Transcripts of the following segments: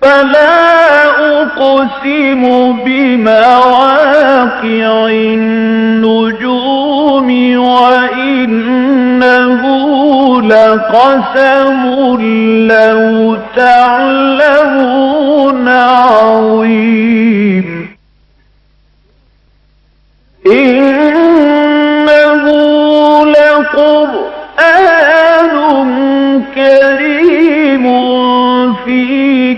فلا أقسم بمواقع النجوم وإنه لقسم لو تعلمون عظيم إنه لقرآن كريم في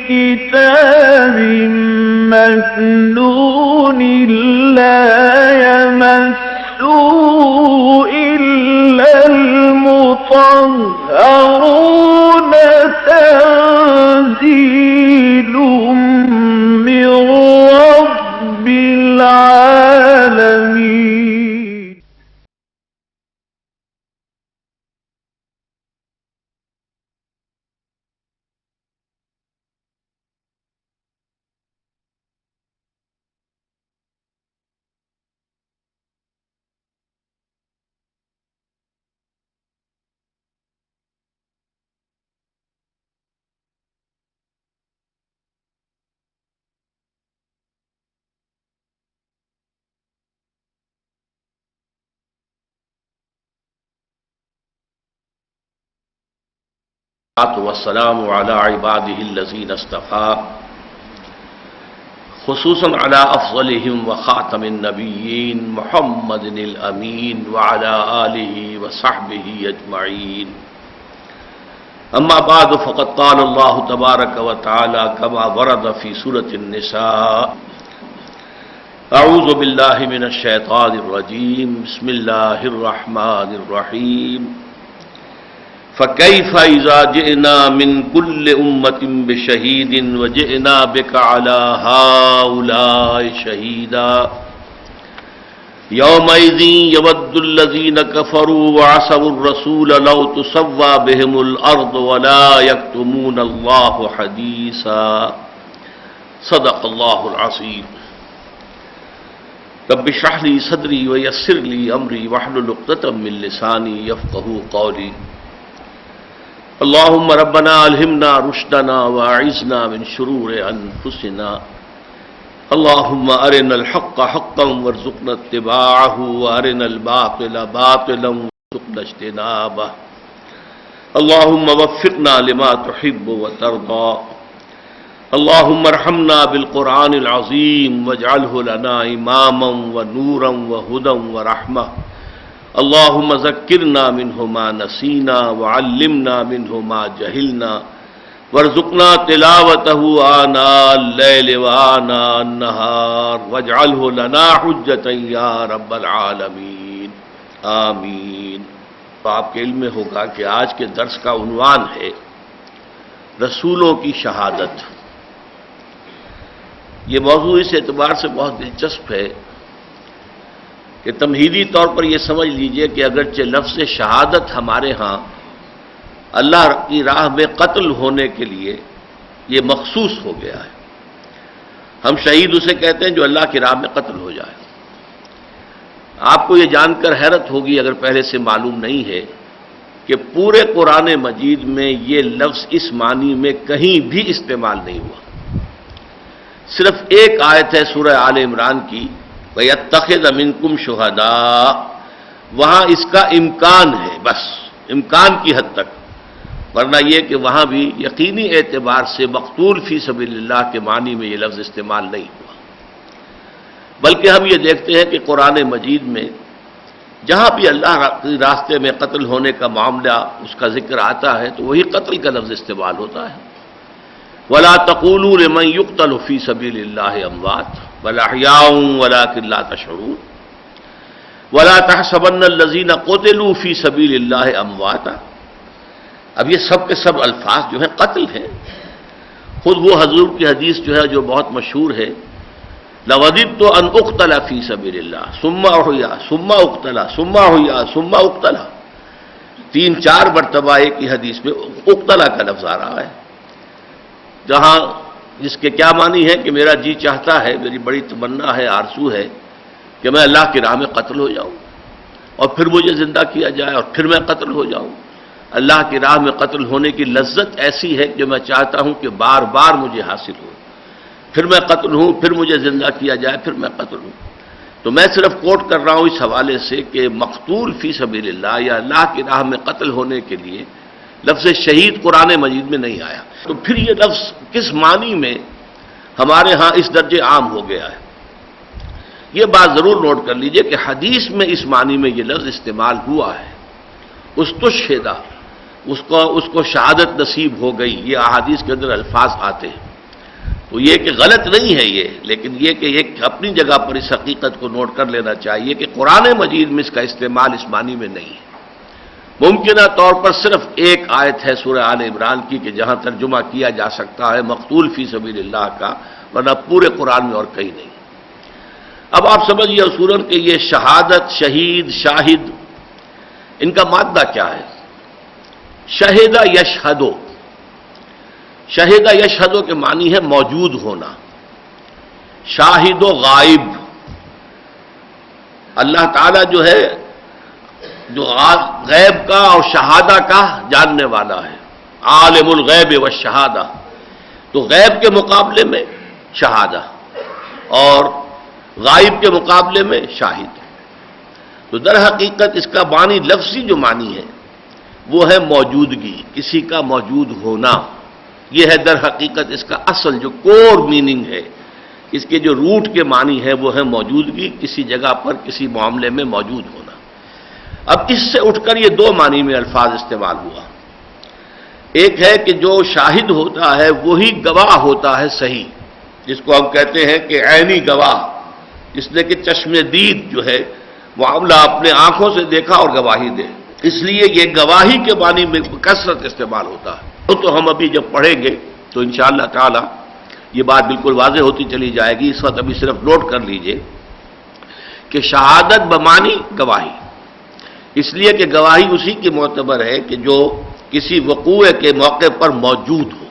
كتاب مكنون لا يمسه إلا المطهرون تنزيل من رب العالمين. والسلام على عباده الذين اصطفى خصوصا على افضلهم وخاتم النبيين محمد الامين وعلى آله وصحبه اجمعين. اما بعد فقد قال الله تبارك وتعالى كما ورد في سورة النساء: اعوذ بالله من الشيطان الرجيم بسم الله الرحمن الرحيم. فَكَيْفَ إِذَا جِئْنَا مِنْ كُلِّ أُمَّةٍ بِشَهِيدٍ وَجِئْنَا بِكَ عَلَى هَؤُلَاءِ شَهِيدًا يَوْمَئِذٍ يَوَدُّ الَّذِينَ كَفَرُوا وَعَصَوُا الرَّسُولَ لَوْ تُسَوَّى بِهِمُ الْأَرْضُ وَلَا يَكْتُمُونَ اللَّهَ حَدِيثًا. صدق اللہ العظیم. رب اشرح لي صدری ويسر لي أمری واحلل عقدۃ من لسانی يفقهوا قولی. اللهم ربنا الہمنا رشدنا واعذنا من شرور انفسنا. اللهم ارنا الحق حقا وارزقنا اتباعه وارنا الباطل باطلا وارزقنا اجتنابه. اللهم وفقنا لما تحب وترضى. اللهم ارحمنا بالقرآن العظيم واجعله لنا اماما ونورا وهدى ورحمة. اللهم ذکرنا منه ما نسینا وعلمنا منه ما جهلنا وارزقنا تلاوته آناء الليل وآناء النهار واجعله لنا حجة یا رب العالمین آمین. تو آپ کے علم میں ہوگا کہ آج کے درس کا عنوان ہے رسولوں کی شہادت. یہ موضوع اس اعتبار سے بہت دلچسپ ہے کہ تمہیدی طور پر یہ سمجھ لیجئے کہ اگرچہ لفظ شہادت ہمارے ہاں اللہ کی راہ میں قتل ہونے کے لیے یہ مخصوص ہو گیا ہے. ہم شہید اسے کہتے ہیں جو اللہ کی راہ میں قتل ہو جائے. آپ کو یہ جان کر حیرت ہوگی اگر پہلے سے معلوم نہیں ہے کہ پورے قرآن مجید میں یہ لفظ اس معنی میں کہیں بھی استعمال نہیں ہوا. صرف ایک آیت ہے سورہ آل عمران کی وَيَتَّخِذَ مِنْكُمْ شُهَدَاءَ، وہاں اس کا امکان ہے، بس امکان کی حد تک، ورنہ یہ کہ وہاں بھی یقینی اعتبار سے مقتول فی سبیل اللہ کے معنی میں یہ لفظ استعمال نہیں ہوا. بلکہ ہم یہ دیکھتے ہیں کہ قرآن مجید میں جہاں بھی اللہ کے راستے میں قتل ہونے کا معاملہ اس کا ذکر آتا ہے تو وہی قتل کا لفظ استعمال ہوتا ہے. وَلَا تَقُولُوا لِمَنْ يُقْتَلُ فِي سَبِيلِ اللَّهِ أَمْوَاتٌ بَلْ أَحْيَاءٌ وَلَكِنْ لَا تَشْعُرُونَ وَلَا تَحْسَبَنَّ الَّذِينَ قُتِلُوا فِي سَبِيلِ اللَّهِ أَمْوَاتًا. اب یہ سب کے سب الفاظ جو ہیں قتل ہیں. خود وہ حضور کی حدیث جو ہے جو بہت مشہور ہے، لَوَدِدْتُ أَنْ أُقْتَلَ فِي سَبِيلِ اللَّهِ ثُمَّ أُحْيَا ثُمَّ أُقْتَلَ ثُمَّ أُحْيَا ثُمَّ أُقْتَلَ. 3-4 مرتبہ ایک ہی حدیث میں اقتلا کا لفظ آ رہا ہے، جہاں جس کے کیا معنی ہے کہ میرا جی چاہتا ہے، میری بڑی تمنا ہے، آرزو ہے کہ میں اللہ کی راہ میں قتل ہو جاؤں اور پھر مجھے زندہ کیا جائے اور پھر میں قتل ہو جاؤں. اللہ کی راہ میں قتل ہونے کی لذت ایسی ہے جو میں چاہتا ہوں کہ بار بار مجھے حاصل ہو، پھر میں قتل ہوں، پھر مجھے زندہ کیا جائے، پھر میں قتل ہوں۔ تو میں صرف کوٹ کر رہا ہوں اس حوالے سے کہ مقتول فی سبیل اللہ یا اللہ کی راہ میں قتل ہونے کے لیے لفظ شہید قرآن مجید میں نہیں آیا۔ تو پھر یہ لفظ کس معنی میں ہمارے ہاں اس درجے عام ہو گیا ہے؟ یہ بات ضرور نوٹ کر لیجئے کہ حدیث میں اس معنی میں یہ لفظ استعمال ہوا ہے، استشہدہ، اس کو شہادت نصیب ہو گئی، یہ احادیث کے اندر الفاظ آتے ہیں۔ تو یہ کہ غلط نہیں ہے یہ، لیکن یہ کہ ایک اپنی جگہ پر اس حقیقت کو نوٹ کر لینا چاہیے کہ قرآن مجید میں اس کا استعمال اس معنی میں نہیں ہے۔ ممکنہ طور پر صرف ایک آیت ہے سورہ آل عمران کی کہ جہاں ترجمہ کیا جا سکتا ہے مقتول فی سبیل اللہ کا، ورنہ پورے قرآن میں اور کہیں نہیں۔ اب آپ سمجھیے اصولاً کہ یہ شہادت، شہید، شاہد، ان کا مادہ کیا ہے؟ شہدہ یشہدو، شہدہ یشہدو کے معنی ہے موجود ہونا، شاہد و غائب۔ اللہ تعالیٰ جو ہے جو غیب کا اور شہادہ کا جاننے والا ہے، عالم الغیب والشہادہ، تو غیب کے مقابلے میں شہادہ اور غائب کے مقابلے میں شاہد۔ تو در حقیقت اس کا معنی، لفظی جو معنی ہے وہ ہے موجودگی، کسی کا موجود ہونا۔ یہ ہے در حقیقت اس کا اصل جو کور میننگ ہے، اس کے جو روٹ کے معنی ہے وہ ہے موجودگی، کسی جگہ پر کسی معاملے میں موجود ہونا۔ اب اس سے اٹھ کر یہ دو معنی میں الفاظ استعمال ہوا۔ ایک ہے کہ جو شاہد ہوتا ہے وہی گواہ ہوتا ہے صحیح، جس کو ہم کہتے ہیں کہ عینی گواہ، جس نے کہ چشم دید جو ہے معاملہ اپنے آنکھوں سے دیکھا اور گواہی دے، اس لیے یہ گواہی کے معنی میں کثرت استعمال ہوتا ہے۔ تو ہم ابھی جب پڑھیں گے تو انشاءاللہ تعالی یہ بات بالکل واضح ہوتی چلی جائے گی۔ اس وقت ابھی صرف نوٹ کر لیجئے کہ شہادت بمانی گواہی، اس لیے کہ گواہی اسی کی معتبر ہے کہ جو کسی وقوع کے موقع پر موجود ہو۔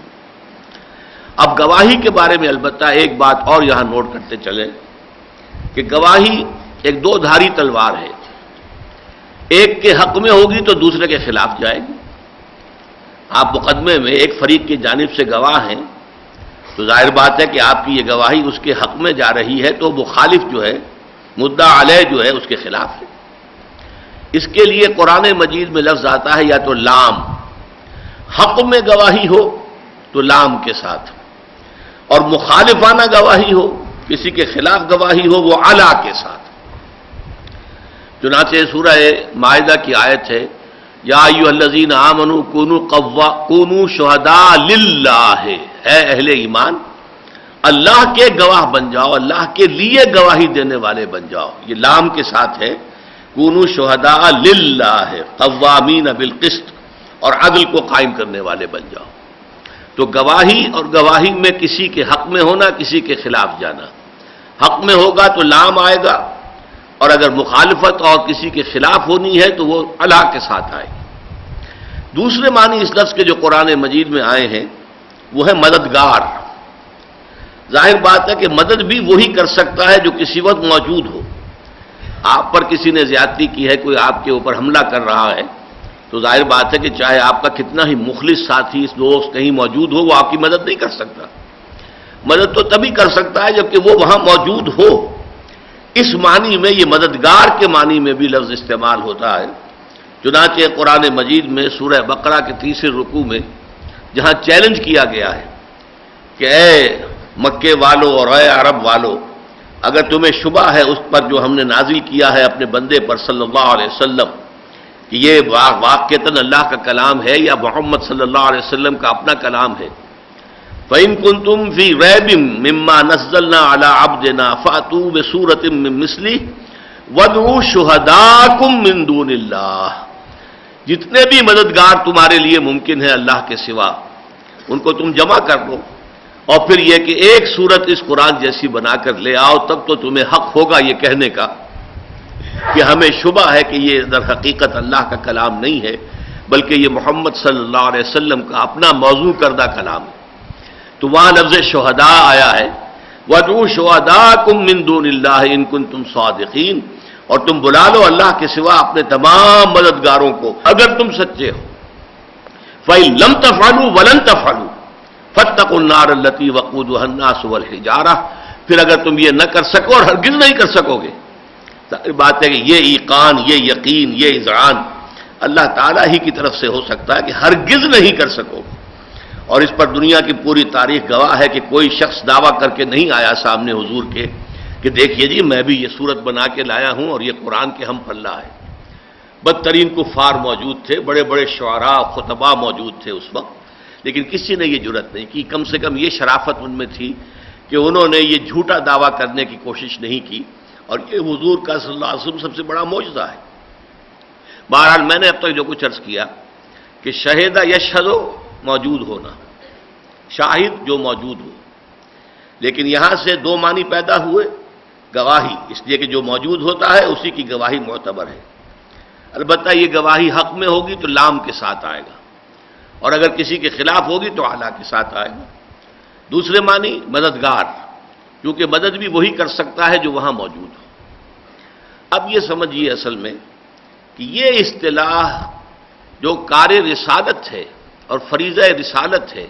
اب گواہی کے بارے میں البتہ ایک بات اور یہاں نوٹ کرتے چلیں کہ گواہی ایک دو دھاری تلوار ہے، ایک کے حق میں ہوگی تو دوسرے کے خلاف جائے گی۔ آپ مقدمے میں ایک فریق کی جانب سے گواہ ہیں تو ظاہر بات ہے کہ آپ کی یہ گواہی اس کے حق میں جا رہی ہے، تو مخالف جو ہے، مدعا علیہ جو ہے، اس کے خلاف ہے۔ اس کے لیے قرآن مجید میں لفظ آتا ہے یا تو لام، حق میں گواہی ہو تو لام کے ساتھ، اور مخالفانہ گواہی ہو، کسی کے خلاف گواہی ہو، وہ علا کے ساتھ۔ چنانچہ سورہ مائدہ کی آیت ہے یا ایھا الذین آمنوا کونوا شہداء للہ، اے اہل ایمان اللہ کے گواہ بن جاؤ، اللہ کے لیے گواہی دینے والے بن جاؤ۔ یہ لام کے ساتھ ہے، کونوا شہداء للہ، قوامین بالقسط، اور عدل کو قائم کرنے والے بن جاؤ۔ تو گواہی اور گواہی میں کسی کے حق میں ہونا، کسی کے خلاف جانا۔ حق میں ہوگا تو لام آئے گا، اور اگر مخالفت اور کسی کے خلاف ہونی ہے تو وہ اللہ کے ساتھ آئے گی۔ دوسرے معنی اس لفظ کے جو قرآن مجید میں آئے ہیں وہ ہے مددگار۔ ظاہر بات ہے کہ مدد بھی وہی کر سکتا ہے جو کسی وقت موجود ہو۔ آپ پر کسی نے زیادتی کی ہے، کوئی آپ کے اوپر حملہ کر رہا ہے، تو ظاہر بات ہے کہ چاہے آپ کا کتنا ہی مخلص ساتھی، دوست کہیں موجود ہو، وہ آپ کی مدد نہیں کر سکتا۔ مدد تو تبھی کر سکتا ہے جبکہ وہ وہاں موجود ہو۔ اس معنی میں یہ مددگار کے معنی میں بھی لفظ استعمال ہوتا ہے۔ چنانچہ قرآن مجید میں سورہ بقرہ کے تیسرے رکوع میں جہاں چیلنج کیا گیا ہے کہ اے مکے والو اور اے عرب والو، اگر تمہیں شبہ ہے اس پر جو ہم نے نازل کیا ہے اپنے بندے پر صلی اللہ علیہ وسلم کہ یہ واقعتاً اللہ کا کلام ہے یا محمد صلی اللہ علیہ وسلم کا اپنا کلام ہے، فَإِن كُنتُمْ فِي رَيْبٍ مِّمَّا نَزَّلْنَا عَلَىٰ عَبْدِنَا فَأْتُوا بِسُورَةٍ مِّن مِّثْلِهِ وَادْعُوا شُهَدَاءَكُم مِّن دُونِ اللَّهِ۔ جتنے بھی مددگار تمہارے لیے ممکن ہے اللہ کے سوا، ان کو تم جمع کر لو، اور پھر یہ کہ ایک صورت اس قرآن جیسی بنا کر لے آؤ، تب تو تمہیں حق ہوگا یہ کہنے کا کہ ہمیں شبہ ہے کہ یہ در حقیقت اللہ کا کلام نہیں ہے، بلکہ یہ محمد صلی اللہ علیہ وسلم کا اپنا موضوع کردہ کلام ہے۔ تو وہاں لفظ شہداء آیا ہے، وَادْعُوا شُهَدَاءَكُم مِّن دُونِ اللَّهِ إِن كُنتُمْ صَادِقِينَ، اور تم بلا لو اللہ کے سوا اپنے تمام مددگاروں کو اگر تم سچے ہو۔ فَإِن لَّمْ تَفْعَلُوا وَلَن تَفْعَلُوا فَاتَّقُوا النَّارَ الَّتِي وَقُودُهَا النَّاسُ وَالْحِجَارَةُ، پھر اگر تم یہ نہ کر سکو اور ہرگز نہیں کر سکو گے، ظاہر بات ہے کہ یہ ایقان، یہ یقین، یہ اذعان اللہ تعالیٰ ہی کی طرف سے ہو سکتا ہے کہ ہرگز نہیں کر سکو گے۔ اور اس پر دنیا کی پوری تاریخ گواہ ہے کہ کوئی شخص دعویٰ کر کے نہیں آیا سامنے حضور کے کہ دیکھیے جی میں بھی یہ صورت بنا کے لایا ہوں اور یہ قرآن کے ہم پلہ ہے۔ بدترین کفار موجود تھے، بڑے بڑے شعراء خطباء موجود تھے اس وقت، لیکن کسی نے یہ جرأت نہیں کی، کم سے کم یہ شرافت ان میں تھی کہ انہوں نے یہ جھوٹا دعویٰ کرنے کی کوشش نہیں کی، اور یہ حضور کا صلی اللہ علیہ وسلم سب سے بڑا معجزہ ہے۔ بہرحال میں نے اب تک جو کچھ عرض کیا کہ شہیدہ یشہد موجود ہونا، شاہد جو موجود ہو، لیکن یہاں سے دو معنی پیدا ہوئے، گواہی، اس لیے کہ جو موجود ہوتا ہے اسی کی گواہی معتبر ہے، البتہ یہ گواہی حق میں ہوگی تو لام کے ساتھ آئے گا، اور اگر کسی کے خلاف ہوگی تو اعلیٰ کے ساتھ آئے گا۔ دوسرے معنی مددگار، کیونکہ مدد بھی وہی کر سکتا ہے جو وہاں موجود ہو۔ اب یہ سمجھیے اصل میں کہ یہ اصطلاح جو کار رسالت ہے اور فریضہ رسالت ہے،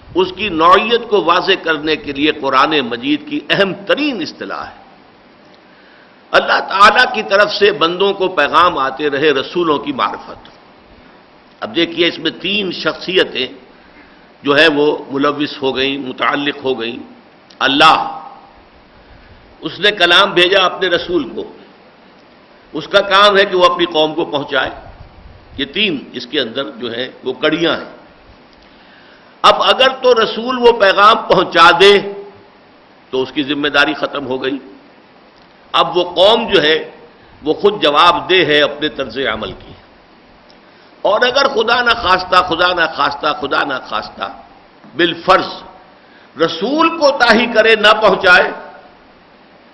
اس کی نوعیت کو واضح کرنے کے لیے قرآن مجید کی اہم ترین اصطلاح ہے۔ اللہ تعالیٰ کی طرف سے بندوں کو پیغام آتے رہے رسولوں کی معرفت۔ اب دیکھیے اس میں تین شخصیتیں جو ہے وہ ملوث ہو گئیں، متعلق ہو گئیں۔ اللہ، اس نے کلام بھیجا اپنے رسول کو، اس کا کام ہے کہ وہ اپنی قوم کو پہنچائے۔ یہ تین اس کے اندر جو ہیں وہ کڑیاں ہیں۔ اب اگر تو رسول وہ پیغام پہنچا دے تو اس کی ذمہ داری ختم ہو گئی، اب وہ قوم جو ہے وہ خود جواب دہ ہے اپنے طرز عمل کی۔ اور اگر خدا نہ خواستہ بالفرض رسول کو تاہی کرے نہ پہنچائے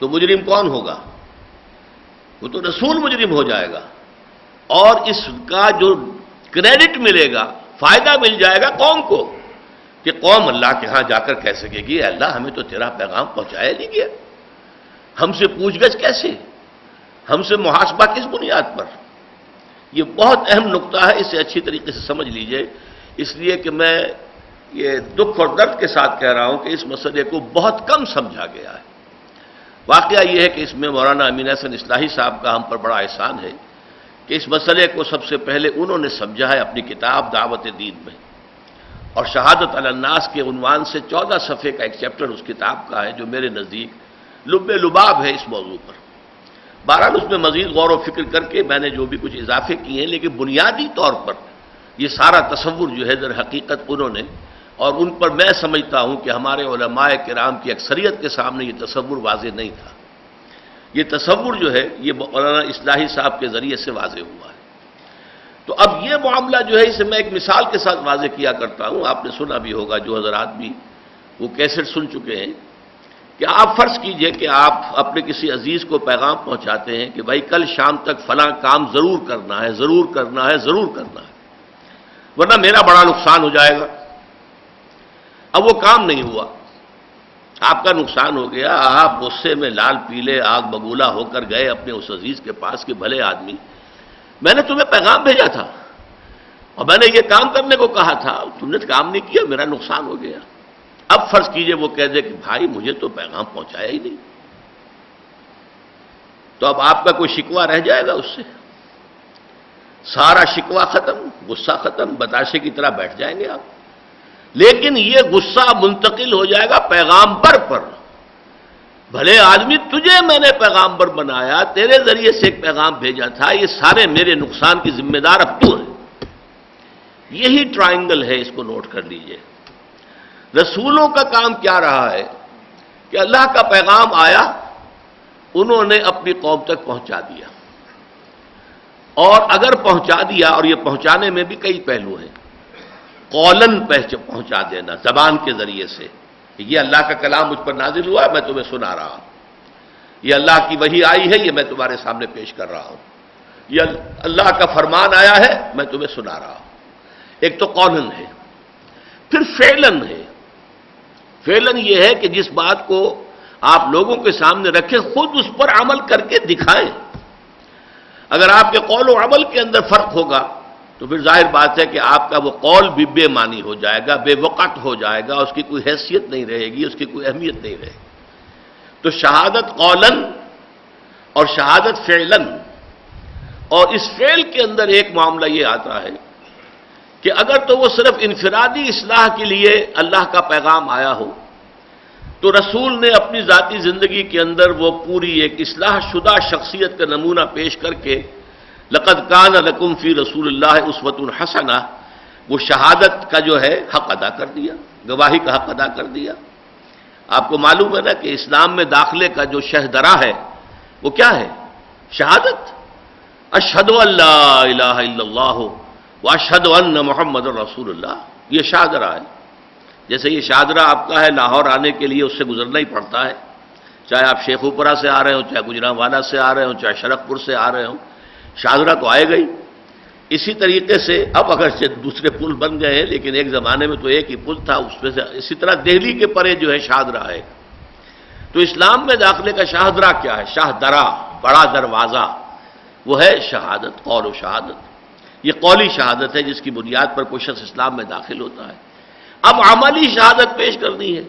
تو مجرم کون ہوگا؟ وہ تو رسول مجرم ہو جائے گا، اور اس کا جو کریڈٹ ملے گا، فائدہ مل جائے گا قوم کو، کہ قوم اللہ کے ہاں جا کر کہہ سکے گی اے اللہ ہمیں تو تیرا پیغام پہنچایا نہیں گیا، ہم سے پوچھ گچھ کیسے، ہم سے محاسبہ کس بنیاد پر؟ یہ بہت اہم نقطہ ہے، اسے اچھی طریقے سے سمجھ لیجئے، اس لیے کہ میں یہ دکھ اور درد کے ساتھ کہہ رہا ہوں کہ اس مسئلے کو بہت کم سمجھا گیا ہے۔ واقعہ یہ ہے کہ اس میں مولانا امین احسن اصلاحی صاحب کا ہم پر بڑا احسان ہے کہ اس مسئلے کو سب سے پہلے انہوں نے سمجھا ہے اپنی کتاب دعوت دین میں، اور شہادت علی الناس کے عنوان سے 14 صفحے کا ایک چیپٹر اس کتاب کا ہے جو میرے نزدیک لب لباب ہے اس موضوع پر۔ بہرحال اس میں مزید غور و فکر کر کے میں نے جو بھی کچھ اضافے کیے ہیں، لیکن بنیادی طور پر یہ سارا تصور جو ہے در حقیقت انہوں نے، اور ان پر میں سمجھتا ہوں کہ ہمارے علماء کرام کی اکثریت کے سامنے یہ تصور واضح نہیں تھا۔ یہ تصور جو ہے یہ مولانا اصلاحی صاحب کے ذریعے سے واضح ہوا ہے۔ تو اب یہ معاملہ جو ہے اسے میں ایک مثال کے ساتھ واضح کیا کرتا ہوں، آپ نے سنا بھی ہوگا، جو حضرات بھی وہ کیسٹ سن چکے ہیں، کہ آپ فرض کیجئے کہ آپ اپنے کسی عزیز کو پیغام پہنچاتے ہیں کہ بھائی کل شام تک فلاں کام ضرور کرنا ہے، ضرور کرنا ہے، ضرور کرنا ہے، ورنہ میرا بڑا نقصان ہو جائے گا۔ اب وہ کام نہیں ہوا، آپ کا نقصان ہو گیا، آپ غصے میں لال پیلے آگ بگولا ہو کر گئے اپنے اس عزیز کے پاس کہ بھلے آدمی، میں نے تمہیں پیغام بھیجا تھا اور میں نے یہ کام کرنے کو کہا تھا، تم نے کام نہیں کیا، میرا نقصان ہو گیا۔ اب فرض کیجئے وہ کہہ دے کہ بھائی مجھے تو پیغام پہنچایا ہی نہیں، تو اب آپ کا کوئی شکوہ رہ جائے گا اس سے؟ سارا شکوہ ختم، غصہ ختم، بتاشے کی طرح بیٹھ جائیں گے آپ۔ لیکن یہ غصہ منتقل ہو جائے گا پیغامبر پر، بھلے آدمی تجھے میں نے پیغامبر بنایا، تیرے ذریعے سے ایک پیغام بھیجا تھا، یہ سارے میرے نقصان کی ذمہ دار اب تو ہے۔ یہی ٹرائنگل ہے، اس کو نوٹ کر لیجئے۔ رسولوں کا کام کیا رہا ہے کہ اللہ کا پیغام آیا، انہوں نے اپنی قوم تک پہنچا دیا، اور اگر پہنچا دیا، اور یہ پہنچانے میں بھی کئی پہلو ہیں، قولن پہنچا دینا زبان کے ذریعے سے، یہ اللہ کا کلام مجھ پر نازل ہوا ہے، میں تمہیں سنا رہا ہوں، یہ اللہ کی وحی آئی ہے، یہ میں تمہارے سامنے پیش کر رہا ہوں، یہ اللہ کا فرمان آیا ہے، میں تمہیں سنا رہا ہوں۔ ایک تو قولن ہے، پھر فعلن ہے۔ فعلن یہ ہے کہ جس بات کو آپ لوگوں کے سامنے رکھیں خود اس پر عمل کر کے دکھائیں۔ اگر آپ کے قول و عمل کے اندر فرق ہوگا تو پھر ظاہر بات ہے کہ آپ کا وہ قول بھی بے معنی ہو جائے گا، بے وقت ہو جائے گا، اس کی کوئی حیثیت نہیں رہے گی، اس کی کوئی اہمیت نہیں رہے گی۔ تو شہادت قولاً اور شہادت فعلاً، اور اس فعل کے اندر ایک معاملہ یہ آتا ہے کہ اگر تو وہ صرف انفرادی اصلاح کے لیے اللہ کا پیغام آیا ہو تو رسول نے اپنی ذاتی زندگی کے اندر وہ پوری ایک اصلاح شدہ شخصیت کا نمونہ پیش کر کے لقد کان لکم فی رسول اللہ اسوۃ حسنہ، وہ شہادت کا جو ہے حق ادا کر دیا، گواہی کا حق ادا کر دیا۔ آپ کو معلوم ہے نا کہ اسلام میں داخلے کا جو شہدرا ہے وہ کیا ہے؟ شہادت، اشہد ان لا الہ الا اللہ واشہد ان محمد رسول اللہ، یہ شہدرا ہے۔ جیسے یہ شاہدرہ آپ کا ہے، لاہور آنے کے لیے اس سے گزرنا ہی پڑتا ہے، چاہے آپ شیخو پورہ سے آ رہے ہوں، چاہے گجرانوالہ سے آ رہے ہوں، چاہے شرق پور سے آ رہے ہوں، شاہدرہ تو آئے گئی۔ اسی طریقے سے اب اگر دوسرے پل بن گئے ہیں، لیکن ایک زمانے میں تو ایک ہی پل تھا، اس میں سے اسی طرح دہلی کے پرے جو ہے شاہدرہ ہے۔ تو اسلام میں داخلے کا شاہدرہ کیا ہے؟ شاہدرہ، بڑا دروازہ، وہ ہے شہادت، قول و شہادت۔ یہ قولی شہادت ہے جس کی بنیاد پر کوئی شخص اسلام میں داخل ہوتا ہے۔ اب عملی شہادت پیش کرنی ہے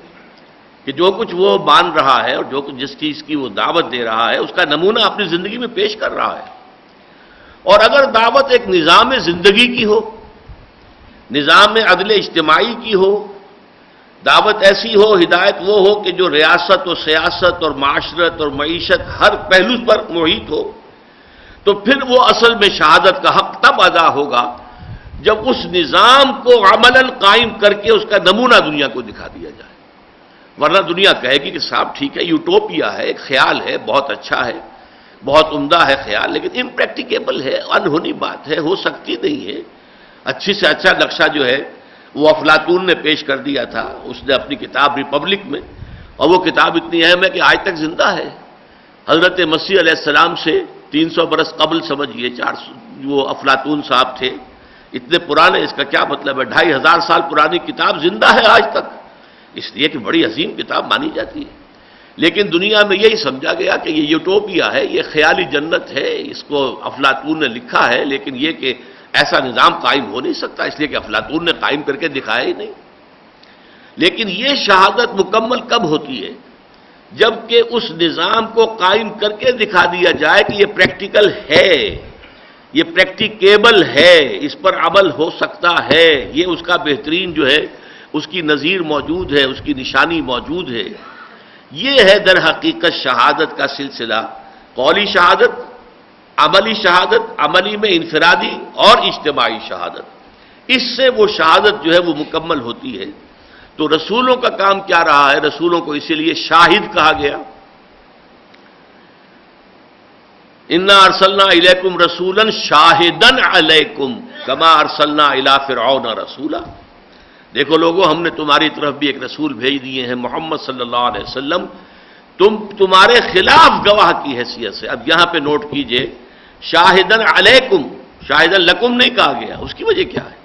کہ جو کچھ وہ مان رہا ہے اور جو کچھ جس چیز کی وہ دعوت دے رہا ہے اس کا نمونہ اپنی زندگی میں پیش کر رہا ہے۔ اور اگر دعوت ایک نظام زندگی کی ہو، نظام عدل اجتماعی کی ہو، دعوت ایسی ہو، ہدایت وہ ہو کہ جو ریاست اور سیاست اور معاشرت اور معیشت ہر پہلو پر محیط ہو، تو پھر وہ اصل میں شہادت کا حق تب ادا ہوگا جب اس نظام کو عملاً قائم کر کے اس کا نمونہ دنیا کو دکھا دیا جائے۔ ورنہ دنیا کہے گی کہ صاحب ٹھیک ہے، یوٹوپیا ہے، ایک خیال ہے، بہت اچھا ہے، بہت عمدہ ہے خیال، لیکن امپریکٹیکیبل ہے، انہونی بات ہے، ہو سکتی نہیں ہے۔ اچھی سے اچھا نقشہ جو ہے وہ افلاطون نے پیش کر دیا تھا، اس نے اپنی کتاب ریپبلک میں، اور وہ کتاب اتنی اہم ہے کہ آج تک زندہ ہے۔ حضرت مسیح علیہ السلام سے 300 برس قبل سمجھیے، 400 وہ افلاطون صاحب تھے، اتنے پرانے، اس کا کیا مطلب ہے؟ 2500 سال پرانی کتاب زندہ ہے آج تک، اس لیے کہ بڑی عظیم کتاب مانی جاتی ہے۔ لیکن دنیا میں یہی سمجھا گیا کہ یہ یوٹوپیا ہے، یہ خیالی جنت ہے، اس کو افلاطون نے لکھا ہے، لیکن یہ کہ ایسا نظام قائم ہو نہیں سکتا، اس لیے کہ افلاطون نے قائم کر کے دکھایا ہی نہیں۔ لیکن یہ شہادت مکمل کب ہوتی ہے؟ جبکہ اس نظام کو قائم کر کے دکھا دیا جائے کہ یہ پریکٹیکل ہے، یہ پریکٹیکیبل ہے، اس پر عمل ہو سکتا ہے، یہ اس کا بہترین جو ہے اس کی نظیر موجود ہے، اس کی نشانی موجود ہے۔ یہ ہے در حقیقت شہادت کا سلسلہ، قولی شہادت، عملی شہادت، عملی میں انفرادی اور اجتماعی شہادت۔ اس سے وہ شہادت جو ہے وہ مکمل ہوتی ہے۔ تو رسولوں کا کام کیا رہا ہے؟ رسولوں کو اسی لیے شاہد کہا گیا۔ انا ارسلنا الیکم رسولا شاہدا علیکم کما ارسلنا الی فرعون رسولا۔ دیکھو لوگو، ہم نے تمہاری طرف بھی ایک رسول بھیج دیے ہیں، محمد صلی اللہ علیہ وسلم، تمہارے خلاف گواہ کی حیثیت سے۔ اب یہاں پہ نوٹ کیجئے، شاہدا علیکم، شاہدا لکم نہیں کہا گیا۔ اس کی وجہ کیا ہے؟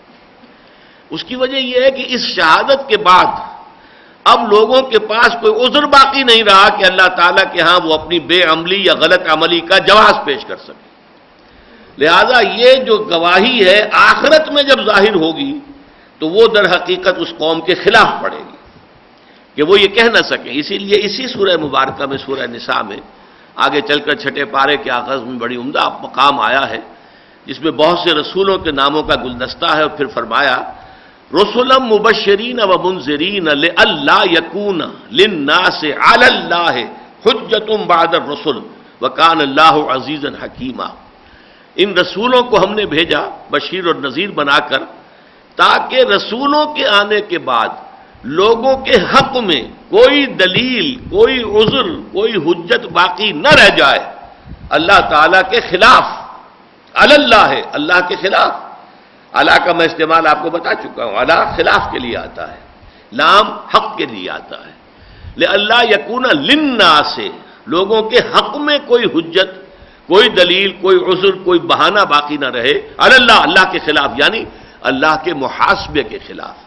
اس کی وجہ یہ ہے کہ اس شہادت کے بعد اب لوگوں کے پاس کوئی عذر باقی نہیں رہا کہ اللہ تعالیٰ کے ہاں وہ اپنی بے عملی یا غلط عملی کا جواز پیش کر سکے۔ لہذا یہ جو گواہی ہے آخرت میں جب ظاہر ہوگی تو وہ در حقیقت اس قوم کے خلاف پڑے گی کہ وہ یہ کہہ نہ سکیں۔ اسی لیے اسی سورہ مبارکہ میں، سورہ نساء میں آگے چل کر 6 پارے کے آغاز میں بڑی عمدہ مقام آیا ہے جس میں بہت سے رسولوں کے ناموں کا گلدستہ ہے، اور پھر فرمایا رسلا مبشرین و منذرین لئلا یکون للناس علی اللہ حجۃ بعد الرسل وکان اللہ عزیزا حکیما۔ ان رسولوں کو ہم نے بھیجا بشیر اور نذیر بنا کر تاکہ رسولوں کے آنے کے بعد لوگوں کے حق میں کوئی دلیل، کوئی عذر، کوئی حجت باقی نہ رہ جائے اللہ تعالیٰ کے خلاف۔ علی اللہ ہے، اللہ کے خلاف۔ اللہ کا میں استعمال آپ کو بتا چکا ہوں، اللہ خلاف کے لیے آتا ہے، لام حق کے لیے آتا ہے۔ لئلا یکون للناس، لوگوں کے حق میں کوئی حجت، کوئی دلیل، کوئی عذر، کوئی بہانہ باقی نہ رہے علی اللہ، اللہ کے خلاف، یعنی اللہ کے محاسبے کے خلاف۔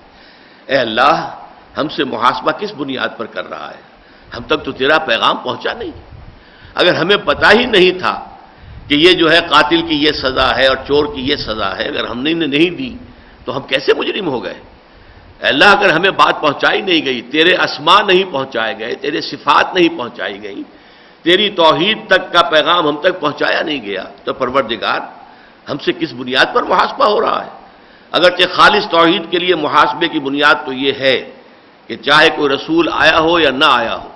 اے اللہ، ہم سے محاسبہ کس بنیاد پر کر رہا ہے؟ ہم تک تو تیرا پیغام پہنچا نہیں۔ اگر ہمیں پتہ ہی نہیں تھا کہ یہ جو ہے قاتل کی یہ سزا ہے اور چور کی یہ سزا ہے، اگر ہم نے انہیں نہیں دی تو ہم کیسے مجرم ہو گئے؟ اے اللہ اگر ہمیں بات پہنچائی نہیں گئی، تیرے اسماء نہیں پہنچائے گئے، تیرے صفات نہیں پہنچائی گئی، تیری توحید تک کا پیغام ہم تک پہنچایا نہیں گیا، تو پروردگار ہم سے کس بنیاد پر محاسبہ ہو رہا ہے؟ اگرچہ خالص توحید کے لیے محاسبے کی بنیاد تو یہ ہے کہ چاہے کوئی رسول آیا ہو یا نہ آیا ہو،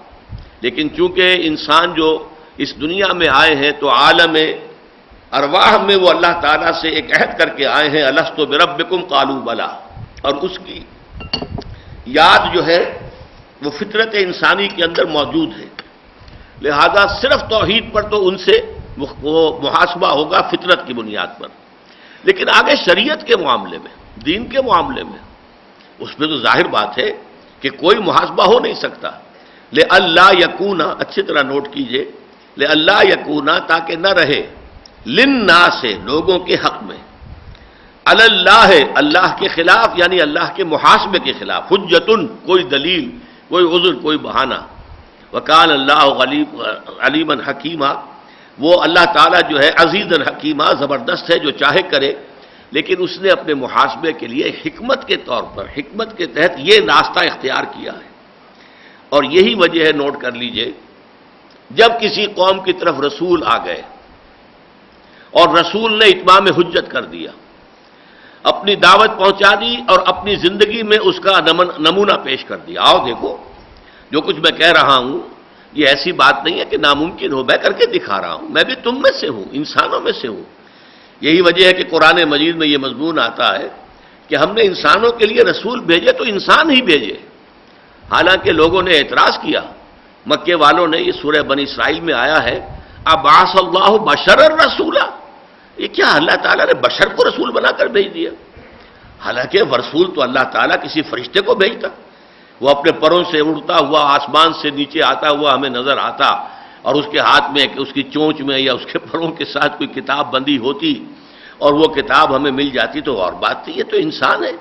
لیکن چونکہ انسان جو اس دنیا میں آئے ہیں تو عالم ارواح میں وہ اللہ تعالیٰ سے ایک عہد کر کے آئے ہیں، الست بربکم قالوا بلا، اور اس کی یاد جو ہے وہ فطرت انسانی کے اندر موجود ہے، لہذا صرف توحید پر تو ان سے وہ محاسبہ ہوگا فطرت کی بنیاد پر، لیکن آگے شریعت کے معاملے میں، دین کے معاملے میں، اس میں تو ظاہر بات ہے کہ کوئی محاسبہ ہو نہیں سکتا، لئلا یکون، اچھی طرح نوٹ کیجئے، لئلا یکون، تاکہ نہ رہے، للناس، لوگوں کے حق میں، علی اللہ، اللہ کے خلاف، یعنی اللہ کے محاسبے کے خلاف، حجتن، کوئی دلیل، کوئی عذر، کوئی بہانہ، وکان اللہ علیما حکیما، وہ اللہ تعالیٰ جو ہے عزیزا حکیمہ، زبردست ہے، جو چاہے کرے، لیکن اس نے اپنے محاسبے کے لیے حکمت کے طور پر، حکمت کے تحت یہ راستہ اختیار کیا ہے، اور یہی وجہ ہے، نوٹ کر لیجئے، جب کسی قوم کی طرف رسول آ گئے اور رسول نے اتمام حجت کر دیا، اپنی دعوت پہنچا دی اور اپنی زندگی میں اس کا نمونہ پیش کر دیا، آؤ دیکھو جو کچھ میں کہہ رہا ہوں یہ ایسی بات نہیں ہے کہ ناممکن ہو، میں کر کے دکھا رہا ہوں، میں بھی تم میں سے ہوں، انسانوں میں سے ہوں۔ یہی وجہ ہے کہ قرآن مجید میں یہ مضمون آتا ہے کہ ہم نے انسانوں کے لیے رسول بھیجے تو انسان ہی بھیجے، حالانکہ لوگوں نے اعتراض کیا، مکے والوں نے، یہ سورہ بنی اسرائیل میں آیا ہے، ابعث اللہ بشر الرسولا، یہ کیا اللہ تعالیٰ نے بشر کو رسول بنا کر بھیج دیا؟ حالانکہ رسول تو اللہ تعالیٰ کسی فرشتے کو بھیجتا، وہ اپنے پروں سے اڑتا ہوا آسمان سے نیچے آتا ہوا ہمیں نظر آتا، اور اس کے ہاتھ میں، اس کی چونچ میں یا اس کے پروں کے ساتھ کوئی کتاب بندی ہوتی اور وہ کتاب ہمیں مل جاتی تو اور بات تھی، یہ تو انسان ہے،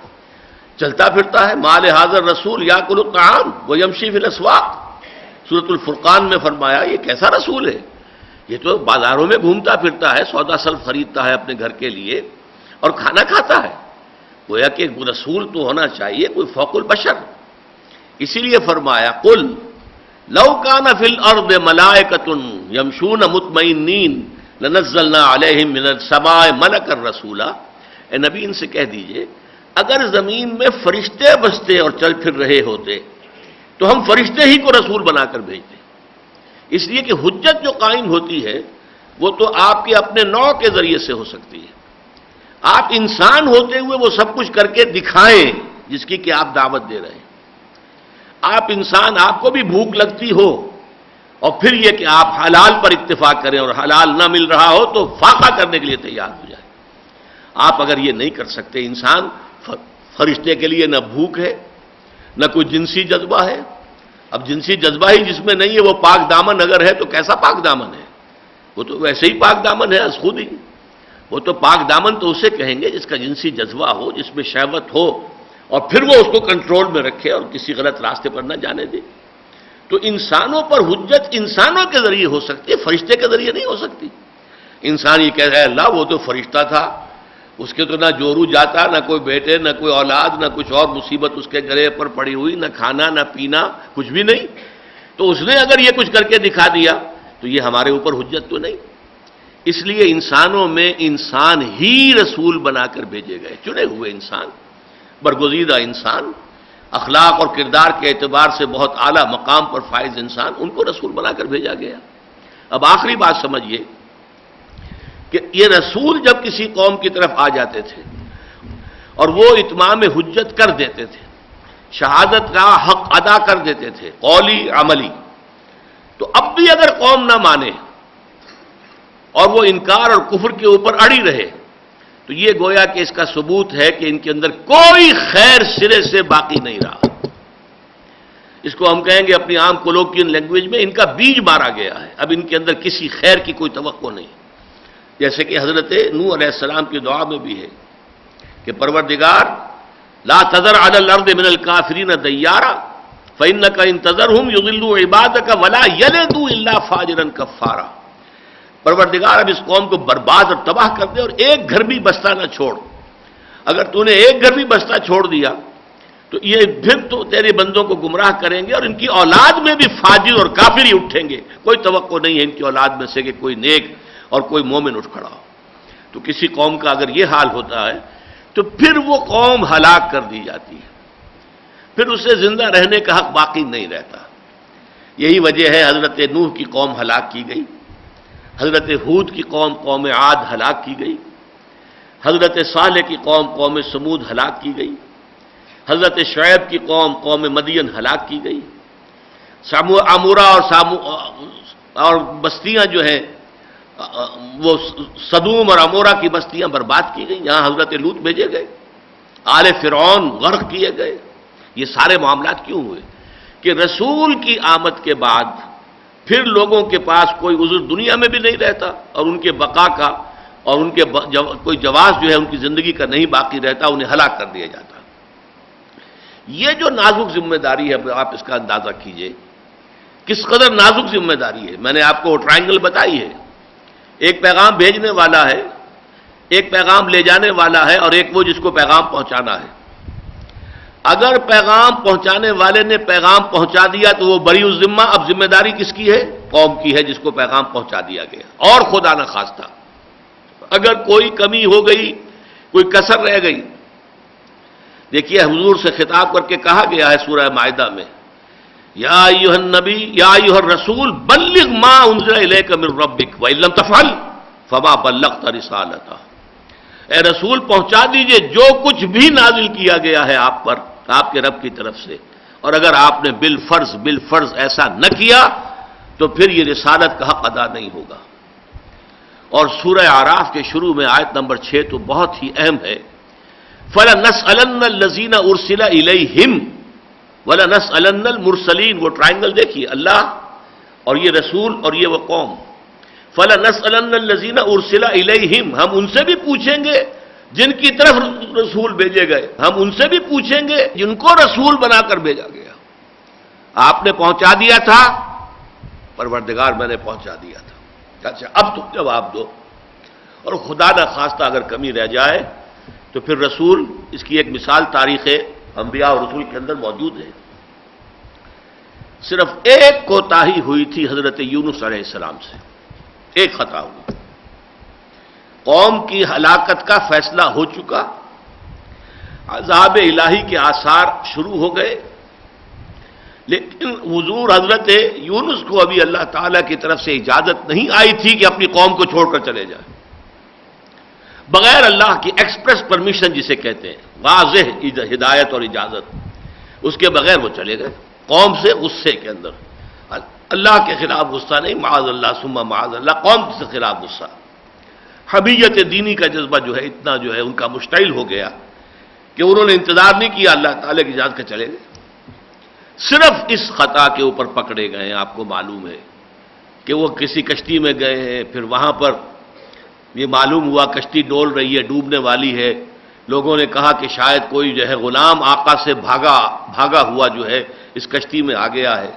چلتا پھرتا ہے، مال حاضر رسول یاکل الطعام ویمشی فی الاسواق، سورۃ الفرقان میں فرمایا یہ کیسا رسول ہے، یہ تو بازاروں میں گھومتا پھرتا ہے، سودا سلف خریدتا ہے اپنے گھر کے لیے اور کھانا کھاتا ہے، گویا کہ ایک رسول تو ہونا چاہیے کوئی فوق البشر۔ اسی لیے فرمایا قل لو کان فی الارض ملائکۃ یمشون مطمئنین لنزلنا علیہم من السماء ملکا رسولا، اے نبی ان سے کہہ دیجئے اگر زمین میں فرشتے بستے اور چل پھر رہے ہوتے تو ہم فرشتے ہی کو رسول بنا کر بھیجتے، اس لیے کہ حجت جو قائم ہوتی ہے وہ تو آپ کے اپنے نوع کے ذریعے سے ہو سکتی ہے، آپ انسان ہوتے ہوئے وہ سب کچھ کر کے دکھائیں جس کی کہ آپ دعوت دے رہے ہیں، آپ انسان، آپ کو بھی بھوک لگتی ہو اور پھر یہ کہ آپ حلال پر اتفاق کریں اور حلال نہ مل رہا ہو تو فاقہ کرنے کے لیے تیار ہو جائیں، آپ اگر یہ نہیں کر سکتے، انسان فرشتے کے لیے نہ بھوک ہے نہ کوئی جنسی جذبہ ہے، اب جنسی جذبہ ہی جس میں نہیں ہے وہ پاک دامن اگر ہے تو کیسا پاک دامن ہے، وہ تو ویسے ہی پاک دامن ہے از خود ہی، وہ تو پاک دامن تو اسے کہیں گے جس کا جنسی جذبہ ہو، جس میں شہوت ہو اور پھر وہ اس کو کنٹرول میں رکھے اور کسی غلط راستے پر نہ جانے دے۔ تو انسانوں پر حجت انسانوں کے ذریعے ہو سکتی ہے، فرشتے کے ذریعے نہیں ہو سکتی۔ انسان یہ کہہ رہا ہے اللہ وہ تو فرشتہ تھا، اس کے تو نہ جورو جاتا، نہ کوئی بیٹے، نہ کوئی اولاد، نہ کچھ اور مصیبت اس کے گلے پر پڑی ہوئی، نہ کھانا نہ پینا، کچھ بھی نہیں، تو اس نے اگر یہ کچھ کر کے دکھا دیا تو یہ ہمارے اوپر حجت تو نہیں۔ اس لیے انسانوں میں انسان ہی رسول بنا کر بھیجے گئے، چنے ہوئے انسان، برگزیدہ انسان، اخلاق اور کردار کے اعتبار سے بہت اعلیٰ مقام پر فائز انسان، ان کو رسول بنا کر بھیجا گیا۔ اب آخری بات سمجھیے کہ یہ رسول جب کسی قوم کی طرف آ جاتے تھے اور وہ اتمام حجت کر دیتے تھے، شہادت کا حق ادا کر دیتے تھے، قولی عملی، تو اب بھی اگر قوم نہ مانے اور وہ انکار اور کفر کے اوپر اڑی رہے تو یہ گویا کہ اس کا ثبوت ہے کہ ان کے اندر کوئی خیر سرے سے باقی نہیں رہا، اس کو ہم کہیں گے اپنی عام کولوکین لینگویج میں ان کا بیج مارا گیا ہے، اب ان کے اندر کسی خیر کی کوئی توقع نہیں، جیسے کہ حضرت نوح علیہ السلام کی دعا میں بھی ہے کہ پروردگار لا تذر علی الارض من الکافرین دیارا فإنک ان تذرہم یضلوا عبادک ولا یلدوا الا فاجرا کفارا، پروردگار اب اس قوم کو برباد اور تباہ کر دے اور ایک گھر بھی بستہ نہ چھوڑ. اگر تو نے ایک گھر بھی بستہ چھوڑ دیا تو یہ پھر تو تیرے بندوں کو گمراہ کریں گے اور ان کی اولاد میں بھی فاجر اور کافر ہی اٹھیں گے. کوئی توقع نہیں ہے ان کی اولاد میں سے کہ کوئی نیک اور کوئی مومن اٹھ کھڑا ہو. تو کسی قوم کا اگر یہ حال ہوتا ہے تو پھر وہ قوم ہلاک کر دی جاتی ہے، پھر اسے زندہ رہنے کا حق باقی نہیں رہتا. یہی وجہ ہے حضرت نوح کی قوم ہلاک کی گئی، حضرت ہود کی قوم عاد ہلاک کی گئی، حضرت صالح کی قوم سمود ہلاک کی گئی، حضرت شعیب کی قوم مدین ہلاک کی گئی، عمورہ اور بستیاں جو ہیں وہ صدوم اور عمورہ کی بستیاں برباد کی گئیں، یہاں حضرت لوط بھیجے گئے، آل فرعون غرق کیے گئے. یہ سارے معاملات کیوں ہوئے؟ کہ رسول کی آمد کے بعد پھر لوگوں کے پاس کوئی عذر دنیا میں بھی نہیں رہتا اور ان کے بقا کا اور ان کے کوئی جواز جو ہے ان کی زندگی کا نہیں باقی رہتا، انہیں ہلاک کر دیا جاتا. یہ جو نازک ذمہ داری ہے آپ اس کا اندازہ کیجئے کس قدر نازک ذمہ داری ہے. میں نے آپ کو وہ ٹرائنگل بتائی ہے، ایک پیغام بھیجنے والا ہے، ایک پیغام لے جانے والا ہے اور ایک وہ جس کو پیغام پہنچانا ہے. اگر پیغام پہنچانے والے نے پیغام پہنچا دیا تو وہ بری الذمہ. اب ذمہ داری کس کی ہے؟ قوم کی ہے جس کو پیغام پہنچا دیا گیا. اور خدا نہ خواستہ اگر کوئی کمی ہو گئی، کوئی کسر رہ گئی، دیکھیے حضور سے خطاب کر کے کہا گیا ہے سورہ مائدہ میں، یا ایھا النبی یا ایھا الرسول بلغ ما انزل الیک من ربک وان لم تفعل فما بلغت رسالتہ. اے رسول پہنچا دیجئے جو کچھ بھی نازل کیا گیا ہے آپ پر آپ کے رب کی طرف سے، اور اگر آپ نے بالفرض ایسا نہ کیا تو پھر یہ رسالت کا حق ادا نہیں ہوگا. اور سورہ اعراف کے شروع میں آیت نمبر 6 تو بہت ہی اہم ہے، فَلَنَسْأَلَنَّ الَّذِينَ أُرْسِلَ إِلَيْهِمْ وَلَنَسْأَلَنَّ الْمُرْسَلِينَ. وہ ٹرائنگل دیکھیے، اللہ اور یہ رسول اور یہ وہ قوم. فَلَنَسْأَلَنَّ الَّذِينَ أُرْسِلَ إِلَيْهِمْ، ہم ان سے بھی پوچھیں گے جن کی طرف رسول بھیجے گئے، ہم ان سے بھی پوچھیں گے جن کو رسول بنا کر بھیجا گیا. آپ نے پہنچا دیا تھا، پروردگار میں نے پہنچا دیا تھا، اچھا اب تم جواب دو. اور خدا نہ خواستہ اگر کمی رہ جائے تو پھر رسول، اس کی ایک مثال تاریخ انبیاء اور رسول کے اندر موجود ہے. صرف ایک کوتاہی ہوئی تھی حضرت یونس علیہ السلام سے، ایک خطا ہوئی. قوم کی ہلاکت کا فیصلہ ہو چکا، عذاب الہی کے آثار شروع ہو گئے، لیکن حضور حضرت یونس کو ابھی اللہ تعالیٰ کی طرف سے اجازت نہیں آئی تھی کہ اپنی قوم کو چھوڑ کر چلے جائیں. بغیر اللہ کی ایکسپریس پرمیشن جسے کہتے ہیں، واضح ہدایت اور اجازت، اس کے بغیر وہ چلے گئے قوم سے غصے کے اندر. اللہ کے خلاف غصہ نہیں، معاذ اللہ ثم معاذ اللہ، قوم کے خلاف غصہ. حمیت دینی کا جذبہ جو ہے اتنا جو ہے ان کا مشتعل ہو گیا کہ انہوں نے انتظار نہیں کیا، اللہ تعالیٰ کی اجازت کے چلے گئے. صرف اس خطا کے اوپر پکڑے گئے ہیں. آپ کو معلوم ہے کہ وہ کسی کشتی میں گئے ہیں، پھر وہاں پر یہ معلوم ہوا کشتی ڈول رہی ہے، ڈوبنے والی ہے. لوگوں نے کہا کہ شاید کوئی جو ہے غلام آقا سے بھاگا ہوا جو ہے اس کشتی میں آ گیا ہے.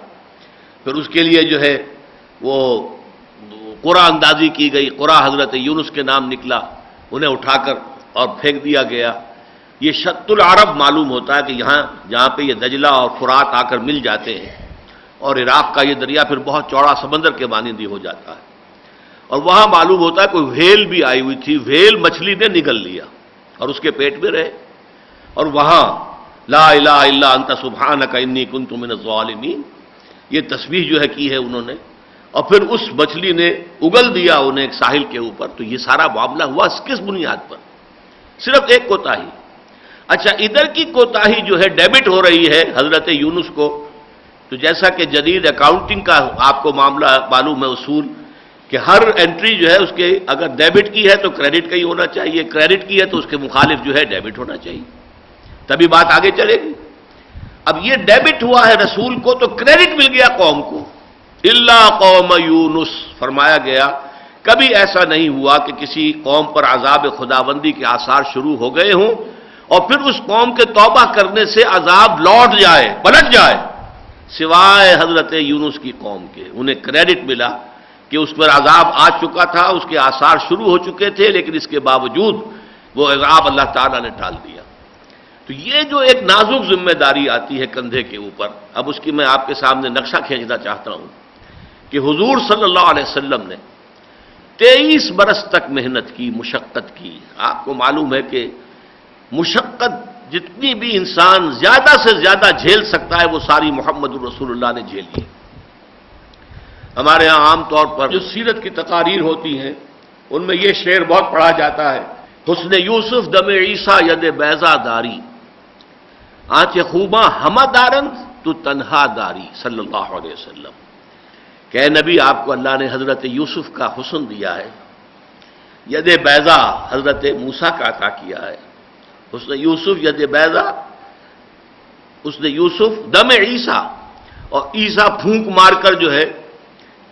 پھر اس کے لیے جو ہے وہ قرآ اندازی کی گئی، قرآ حضرت یونس کے نام نکلا، انہیں اٹھا کر اور پھینک دیا گیا. یہ شط العرب معلوم ہوتا ہے کہ یہاں جہاں پہ یہ دجلہ اور فرات آ کر مل جاتے ہیں اور عراق کا یہ دریا پھر بہت چوڑا سمندر کے مانندی ہو جاتا ہے. اور وہاں معلوم ہوتا ہے کوئی وھیل بھی آئی ہوئی تھی، وھیل مچھلی نے نگل لیا اور اس کے پیٹ میں رہے. اور وہاں لا الہ الا انت سبحانک انی کنت من الظالمین یہ تسبیح جو ہے کی ہے انہوں نے، اور پھر اس مچھلی نے اگل دیا انہیں ایک ساحل کے اوپر. تو یہ سارا معاملہ ہوا کس بنیاد پر؟ صرف ایک کوتاہی. اچھا ادھر کی کوتاہی جو ہے ڈیبٹ ہو رہی ہے حضرت یونس کو. تو جیسا کہ جدید اکاؤنٹنگ کا آپ کو معاملہ معلوم ہے اصول کہ ہر انٹری جو ہے اس کے اگر ڈیبٹ کی ہے تو کریڈٹ کا ہی ہونا چاہیے، کریڈٹ کی ہے تو اس کے مخالف جو ہے ڈیبٹ ہونا چاہیے، تبھی بات آگے چلے گی. اب یہ ڈیبٹ ہوا ہے رسول کو تو کریڈٹ مل گیا قوم کو. الا قوم یونس فرمایا گیا کبھی ایسا نہیں ہوا کہ کسی قوم پر عذاب خداوندی کے آثار شروع ہو گئے ہوں اور پھر اس قوم کے توبہ کرنے سے عذاب لوٹ جائے، پلٹ جائے، سوائے حضرت یونس کی قوم کے. انہیں کریڈٹ ملا کہ اس پر عذاب آ چکا تھا، اس کے آثار شروع ہو چکے تھے، لیکن اس کے باوجود وہ عذاب اللہ تعالیٰ نے ٹال دیا۔ تو یہ جو ایک نازک ذمہ داری آتی ہے کندھے کے اوپر، اب اس کی میں آپ کے سامنے نقشہ کھینچنا چاہتا ہوں کہ حضور صلی اللہ علیہ وسلم نے 23 برس تک محنت کی، مشقت کی۔ آپ کو معلوم ہے کہ مشقت جتنی بھی انسان زیادہ سے زیادہ جھیل سکتا ہے وہ ساری محمد الرسول اللہ نے جھیل لی۔ ہمارے ہاں عام طور پر جو سیرت کی تقاریر ہوتی ہیں ان میں یہ شعر بہت پڑھا جاتا ہے، حسن یوسف دم عیسیٰ ید بیضا داری، آنچ خوباں ہمہ دارند تو تنہا داری، صلی اللہ علیہ وسلم۔ کہ اے نبی، آپ کو اللہ نے حضرت یوسف کا حسن دیا ہے، ید بیضا حضرت موسیٰ کا عطا کیا ہے۔ حسن یوسف ید بیضا، حسن یوسف دم عیسیٰ، اور عیسیٰ پھونک مار کر جو ہے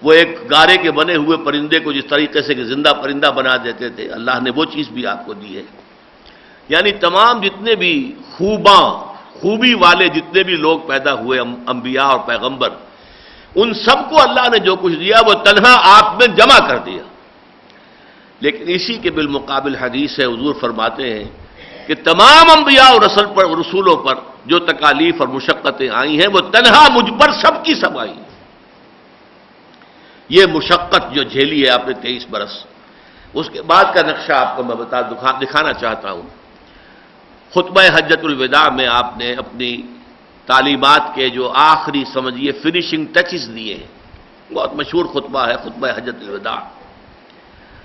وہ ایک گارے کے بنے ہوئے پرندے کو جس طریقے سے کہ زندہ پرندہ بنا دیتے تھے، اللہ نے وہ چیز بھی آپ کو دی ہے۔ یعنی تمام جتنے بھی خوبی والے جتنے بھی لوگ پیدا ہوئے، انبیاء اور پیغمبر، ان سب کو اللہ نے جو کچھ دیا وہ تنہا آپ میں جمع کر دیا۔ لیکن اسی کے بالمقابل حدیث ہے، حضور فرماتے ہیں کہ تمام انبیاء اور رسولوں پر جو تکالیف اور مشقتیں آئی ہیں وہ تنہا مجھ پر سب کی سب آئی ہیں۔ یہ مشقت جو جھیلی ہے آپ نے 23 برس، اس کے بعد کا نقشہ آپ کو میں دکھانا چاہتا ہوں۔ خطبہ حجۃ الوداع میں آپ نے اپنی تعلیمات کے جو آخری سمجھیے فنیشنگ ٹچز دیے ہیں، بہت مشہور خطبہ ہے خطبہ حجۃ الوداع۔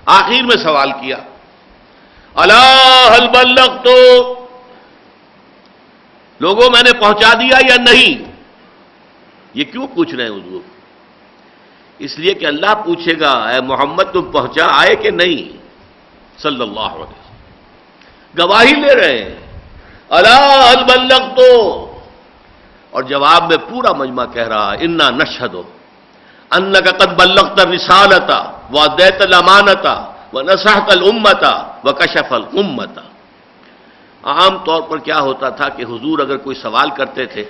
آخر میں سوال کیا، الا هل بلغت، لوگوں میں نے پہنچا دیا یا نہیں؟ یہ کیوں پوچھ رہے ہیں حضور؟ اس لیے کہ اللہ پوچھے گا اے محمد تم پہنچا آئے کہ نہیں، صلی اللہ علیہ وسلم گواہی لے رہے ہیں، الا هل بلغت، اور جواب میں پورا مجمع کہہ رہا ہے انا نشهد انک قد بلغت الرسالۃ وادیت الامانۃ ونصحت الامۃ وکشف الغمۃ۔ عام طور پر کیا ہوتا تھا کہ حضور اگر کوئی سوال کرتے تھے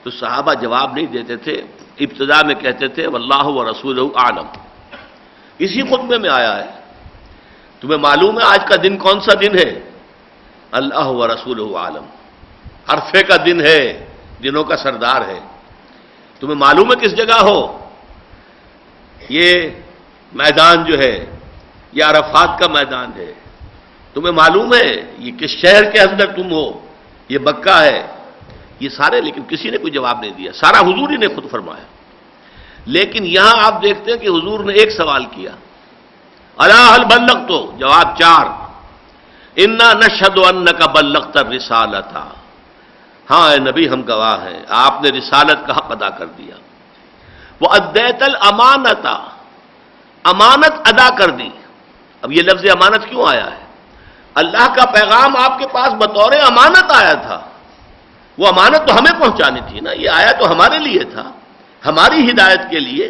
تو صحابہ جواب نہیں دیتے تھے، ابتدا میں کہتے تھے واللہ ورسولہ اعلم۔ اسی خطبے میں آیا ہے، تمہیں معلوم ہے آج کا دن کون سا دن ہے؟ اللہ ورسولہ عالم، عرفے کا دن ہے، دنوں کا سردار ہے۔ تمہیں معلوم ہے کس جگہ ہو؟ یہ میدان جو ہے یہ عرفات کا میدان ہے۔ تمہیں معلوم ہے یہ کس شہر کے اندر تم ہو؟ یہ مکہ ہے۔ یہ سارے، لیکن کسی نے کوئی جواب نہیں دیا، سارا حضور ہی نے خود فرمایا۔ لیکن یہاں آپ دیکھتے ہیں کہ حضور نے ایک سوال کیا، الا هل بلغت، جواب 4، انا نشهد انک بلغت الرسالۃ، ہاں اے نبی ہم گواہ ہیں آپ نے رسالت کا حق ادا کر دیا، وادیت الامانۃ، امانت ادا کر دی۔ اب یہ لفظ امانت کیوں آیا ہے؟ اللہ کا پیغام آپ کے پاس بطور امانت آیا تھا، وہ امانت تو ہمیں پہنچانی تھی نا، یہ آیا تو ہمارے لیے تھا، ہماری ہدایت کے لیے،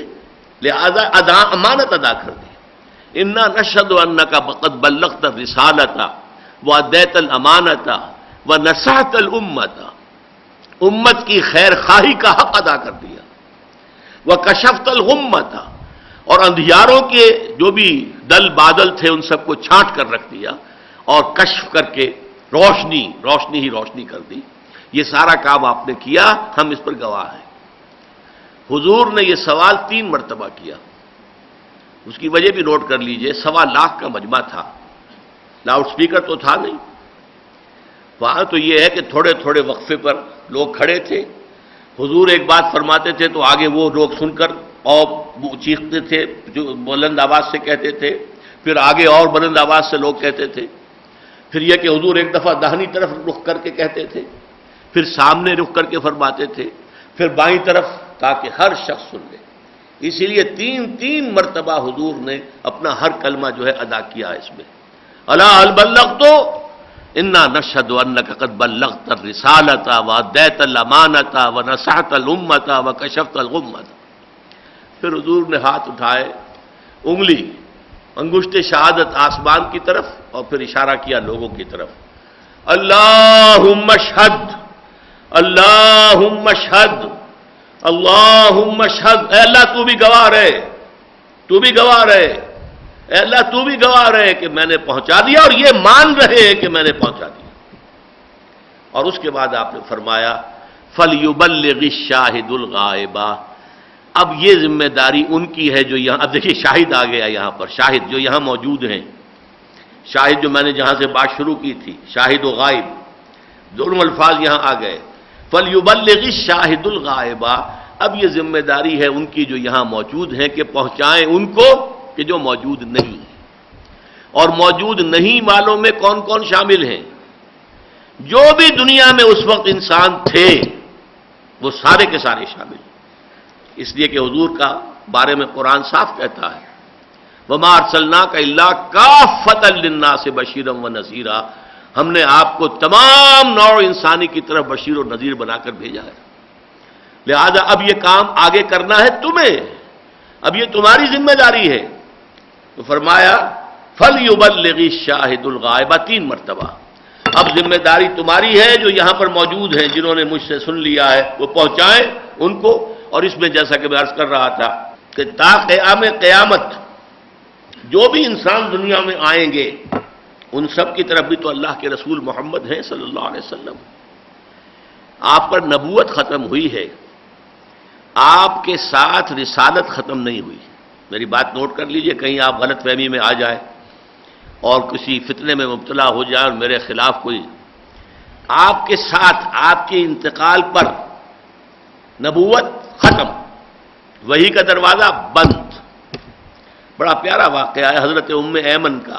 لہذا امانت ادا کر دی۔ انا نشهد انک قد بلغت الرسالۃ وادیت الامانۃ ونصحت الامۃ، امت کی خیر خواہی کا حق ادا کر دیا، وکشفت الغمۃ، اور اندھیاروں کے جو بھی دل بادل تھے ان سب کو چھانٹ کر رکھ دیا اور کشف کر کے روشنی ہی روشنی کر دی۔ یہ سارا کام آپ نے کیا، ہم اس پر گواہ ہیں۔ حضور نے یہ سوال 3 مرتبہ کیا، اس کی وجہ بھی نوٹ کر لیجئے، 1.25 لاکھ کا مجمع تھا، لاؤڈ سپیکر تو تھا نہیں، وہاں تو یہ ہے کہ تھوڑے تھوڑے وقفے پر لوگ کھڑے تھے، حضور ایک بات فرماتے تھے تو آگے وہ لوگ سن کر اور چیختے تھے، جو بلند آواز سے کہتے تھے، پھر آگے اور بلند آواز سے لوگ کہتے تھے، پھر یہ کہ حضور ایک دفعہ داہنی طرف رخ کر کے کہتے تھے، پھر سامنے رخ کر کے فرماتے تھے، پھر بائیں طرف، تاکہ ہر شخص سن لے۔ اسی لیے 3 مرتبہ حضور نے اپنا ہر کلمہ جو ہے ادا کیا اس میں۔ الا هل بلغت، انا نشهد انک قد بلغت الرسالۃ وادیت الامانۃ ونصحت الامۃ وکشفت الغمۃ۔ پھر حضور نے ہاتھ اٹھائے، انگلی انگشت شہادت آسمان کی طرف، اور پھر اشارہ کیا لوگوں کی طرف، اللہم اشہد، اللہم اشہد، اللہم اشہد، اے اللہ تو بھی گواہ رہے، تو بھی گواہ رہے، اے اللہ تو بھی گواہ رہے کہ میں نے پہنچا دیا، اور یہ مان رہے کہ میں نے پہنچا دیا۔ اور اس کے بعد آپ نے فرمایا فَلْيُبَلِّغِ الشَّاهِدُ الْغَائِبَ، اب یہ ذمہ داری ان کی ہے جو یہاں، اب دیکھیے شاہد آ گیا یہاں پر، شاہد جو یہاں موجود ہیں، شاہد جو میں نے جہاں سے بات شروع کی تھی، شاہد و غائب دونوں الفاظ یہاں آ گئے۔ فَلْيُبَلِّغِ الشَّاهِدُ الْغَائِبَ، اب یہ ذمہ داری ہے ان کی جو یہاں موجود ہیں کہ پہنچائیں ان کو کہ جو موجود نہیں ہیں۔ اور موجود نہیں والوں میں کون کون شامل ہیں؟ جو بھی دنیا میں اس وقت انسان تھے وہ سارے کے سارے شامل ہیں، اس لیے کہ حضور کا بارے میں قرآن صاف کہتا ہے وَمَا أَرْسَلْنَاكَ إِلَّا كَافَّةً لِلنَّاسِ بَشِيرًا وَنَذِيرًا، ہم نے آپ کو تمام نوع انسانی کی طرف بشیر و نذیر بنا کر بھیجا ہے، لہذا اب یہ کام آگے کرنا ہے تمہیں، اب یہ تمہاری ذمہ داری ہے۔ تو فرمایا فَلْيُبَلِّغِ الشَّاهِدُ الْغَائِبَ، 3 مرتبہ، اب ذمہ داری تمہاری ہے جو یہاں پر موجود ہیں، جنہوں نے مجھ سے سن لیا ہے وہ پہنچائیں ان کو۔ اور اس میں جیسا کہ میں عرض کر رہا تھا کہ تا قیام قیامت جو بھی انسان دنیا میں آئیں گے ان سب کی طرف بھی تو اللہ کے رسول محمد ہیں صلی اللہ علیہ وسلم۔ آپ پر نبوت ختم ہوئی ہے، آپ کے ساتھ رسالت ختم نہیں ہوئی۔ میری بات نوٹ کر لیجئے، کہیں آپ غلط فہمی میں آ جائیں اور کسی فتنے میں مبتلا ہو جائے اور میرے خلاف کوئی، آپ کے ساتھ آپ کے انتقال پر نبوت ختم، وحی کا دروازہ بند۔ بڑا پیارا واقعہ ہے حضرت ام ایمن کا،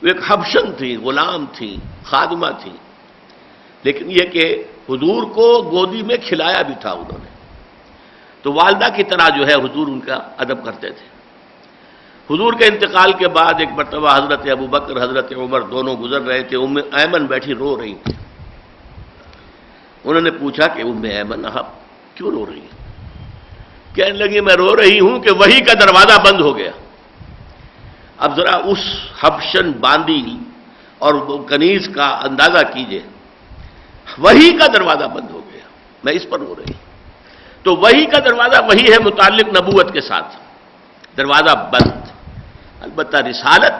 وہ ایک حبشن تھی، غلام تھی، خادمہ تھی، لیکن یہ کہ حضور کو گودی میں کھلایا بھی تھا انہوں نے، تو والدہ کی طرح جو ہے حضور ان کا ادب کرتے تھے۔ حضور کے انتقال کے بعد ایک مرتبہ حضرت ابوبکر حضرت عمر دونوں گزر رہے تھے، ام ایمن بیٹھی رو رہی تھی۔ انہوں نے پوچھا کہ ام ایمن آپ کیوں رو رہی ہیں؟ کہنے لگی میں رو رہی ہوں کہ وحی کا دروازہ بند ہو گیا۔ اب ذرا اس حبشن باندی اور کنیز کا اندازہ کیجئے، وحی کا دروازہ بند ہو گیا، میں اس پر رو رہی ہوں۔ تو وحی کا دروازہ وہی ہے متعلق نبوت کے ساتھ، دروازہ بند۔ البتہ رسالت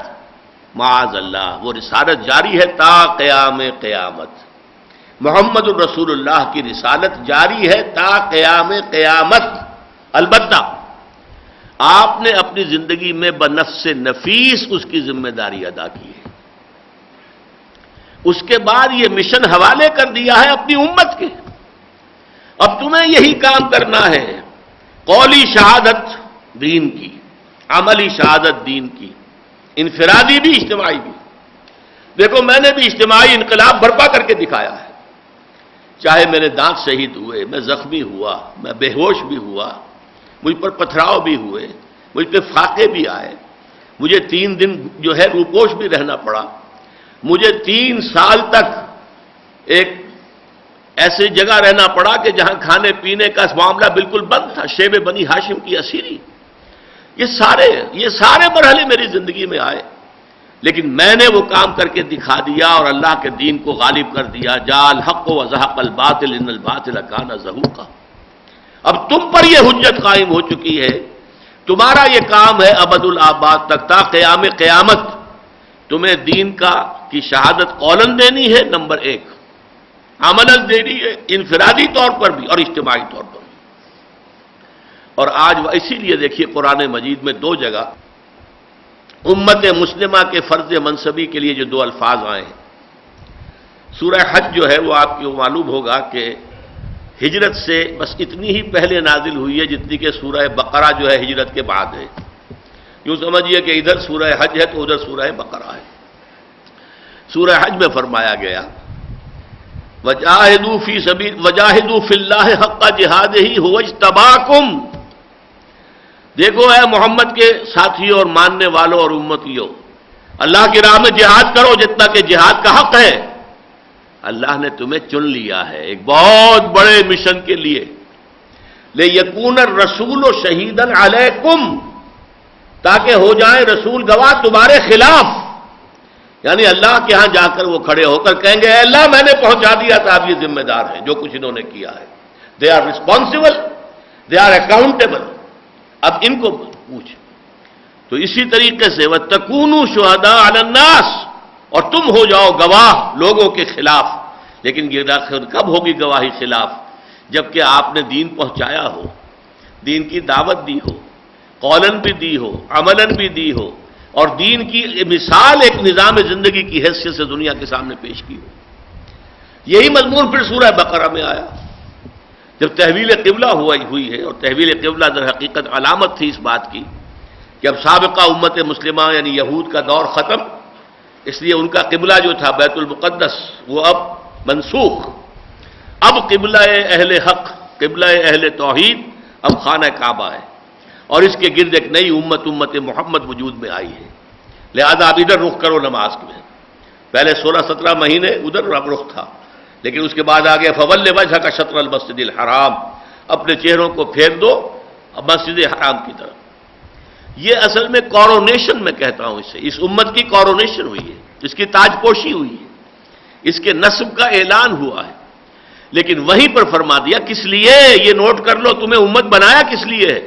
معاذ اللہ، وہ رسالت جاری ہے تا قیام قیامت۔ محمد الرسول اللہ کی رسالت جاری ہے تا قیام قیامت۔ البتہ آپ نے اپنی زندگی میں بنفس نفیس اس کی ذمہ داری ادا کی ہے، اس کے بعد یہ مشن حوالے کر دیا ہے اپنی امت کے۔ اب تمہیں یہی کام کرنا ہے، قولی شہادت دین کی، عملی شہادت دین کی، انفرادی بھی اجتماعی بھی۔ دیکھو میں نے بھی اجتماعی انقلاب برپا کر کے دکھایا ہے، چاہے میرے دانت شہید ہوئے، میں زخمی ہوا، میں بے ہوش بھی ہوا، مجھ پر پتھراؤ بھی ہوئے، مجھ پہ فاقے بھی آئے، مجھے 3 دن جو ہے روپوش بھی رہنا پڑا، مجھے 3 سال تک ایک ایسی جگہ رہنا پڑا کہ جہاں کھانے پینے کا معاملہ بالکل بند تھا، شیب بنی ہاشم کی اسیری۔ یہ سارے مرحلے میری زندگی میں آئے، لیکن میں نے وہ کام کر کے دکھا دیا اور اللہ کے دین کو غالب کر دیا۔ جاء الحق وزهق الباطل ان الباطل كان زهوقا۔ اب تم پر یہ حجت قائم ہو چکی ہے، تمہارا یہ کام ہے ابد الآباد تک تا قیام قیامت، تمہیں دین کی شہادت قولاً دینی ہے، نمبر 1، عملاً دینی ہے، انفرادی طور پر بھی اور اجتماعی طور پر بھی۔ اور آج اسی لیے دیکھیے قرآن مجید میں 2 جگہ امت مسلمہ کے فرض منصبی کے لیے جو 2 الفاظ آئے ہیں۔ سورہ حج جو ہے وہ آپ کو معلوم ہوگا کہ ہجرت سے بس اتنی ہی پہلے نازل ہوئی ہے جتنی کہ سورہ بقرہ جو ہے ہجرت کے بعد ہے۔ یوں سمجھیے کہ ادھر سورہ حج ہے تو ادھر سورہ بقرہ ہے۔ سورہ حج میں فرمایا گیا وجاہدوا فی اللہ حق جہادہ هو اجتباکم۔ دیکھو اے محمد کے ساتھیوں اور ماننے والوں اور امتیوں، اللہ کی راہ میں جہاد کرو جتنا کہ جہاد کا حق ہے۔ اللہ نے تمہیں چن لیا ہے ایک بہت بڑے مشن کے لیے، لِیَکُونَ الرَّسُولُ شَہِیدًا عَلَیکُمْ، تاکہ ہو جائیں رسول گواہ تمہارے خلاف۔ یعنی اللہ کے ہاں جا کر وہ کھڑے ہو کر کہیں گے اے اللہ میں نے پہنچا دیا تھا، اب یہ ذمہ دار ہیں جو کچھ انہوں نے کیا ہے، they are responsible, they are accountable. اب ان کو پوچھ تو اسی طریقے سے وَتَكُونُوا شُهَدَاءَ عَلَى النَّاسِ، اور تم ہو جاؤ گواہ لوگوں کے خلاف. لیکن یہ کب ہوگی گواہی خلاف؟ جبکہ آپ نے دین پہنچایا ہو، دین کی دعوت دی ہو، قولاً بھی دی ہو، عملاً بھی دی ہو، اور دین کی مثال ایک نظام زندگی کی حیثیت سے دنیا کے سامنے پیش کی ہو. یہی مضمون پھر سورہ بقرہ میں آیا جب تحویل قبلہ ہوئی ہے. اور تحویل قبلہ در حقیقت علامت تھی اس بات کی کہ اب سابقہ امت مسلمہ یعنی یہود کا دور ختم، اس لیے ان کا قبلہ جو تھا بیت المقدس وہ اب منسوخ. اب قبلہ اہل حق، قبلہ اہل توحید اب خانہ کعبہ ہے، اور اس کے گرد ایک نئی امت محمد وجود میں آئی ہے. لہذا اب ادھر رخ کرو نماز میں. پہلے 16-17 مہینے ادھر رخ تھا، لیکن اس کے بعد آگے فول وجهک شطر المسجد الحرام، اپنے چہروں کو پھیر دو مسجد حرام کی طرف. یہ اصل میں کورونیشن میں کہتا ہوں اسے، اس امت کی کورونیشن ہوئی ہے، اس کی تاج پوشی ہوئی ہے، اس کے نسب کا اعلان ہوا ہے. لیکن وہیں پر فرما دیا کس لیے، یہ نوٹ کر لو، تمہیں امت بنایا کس لیے ہے.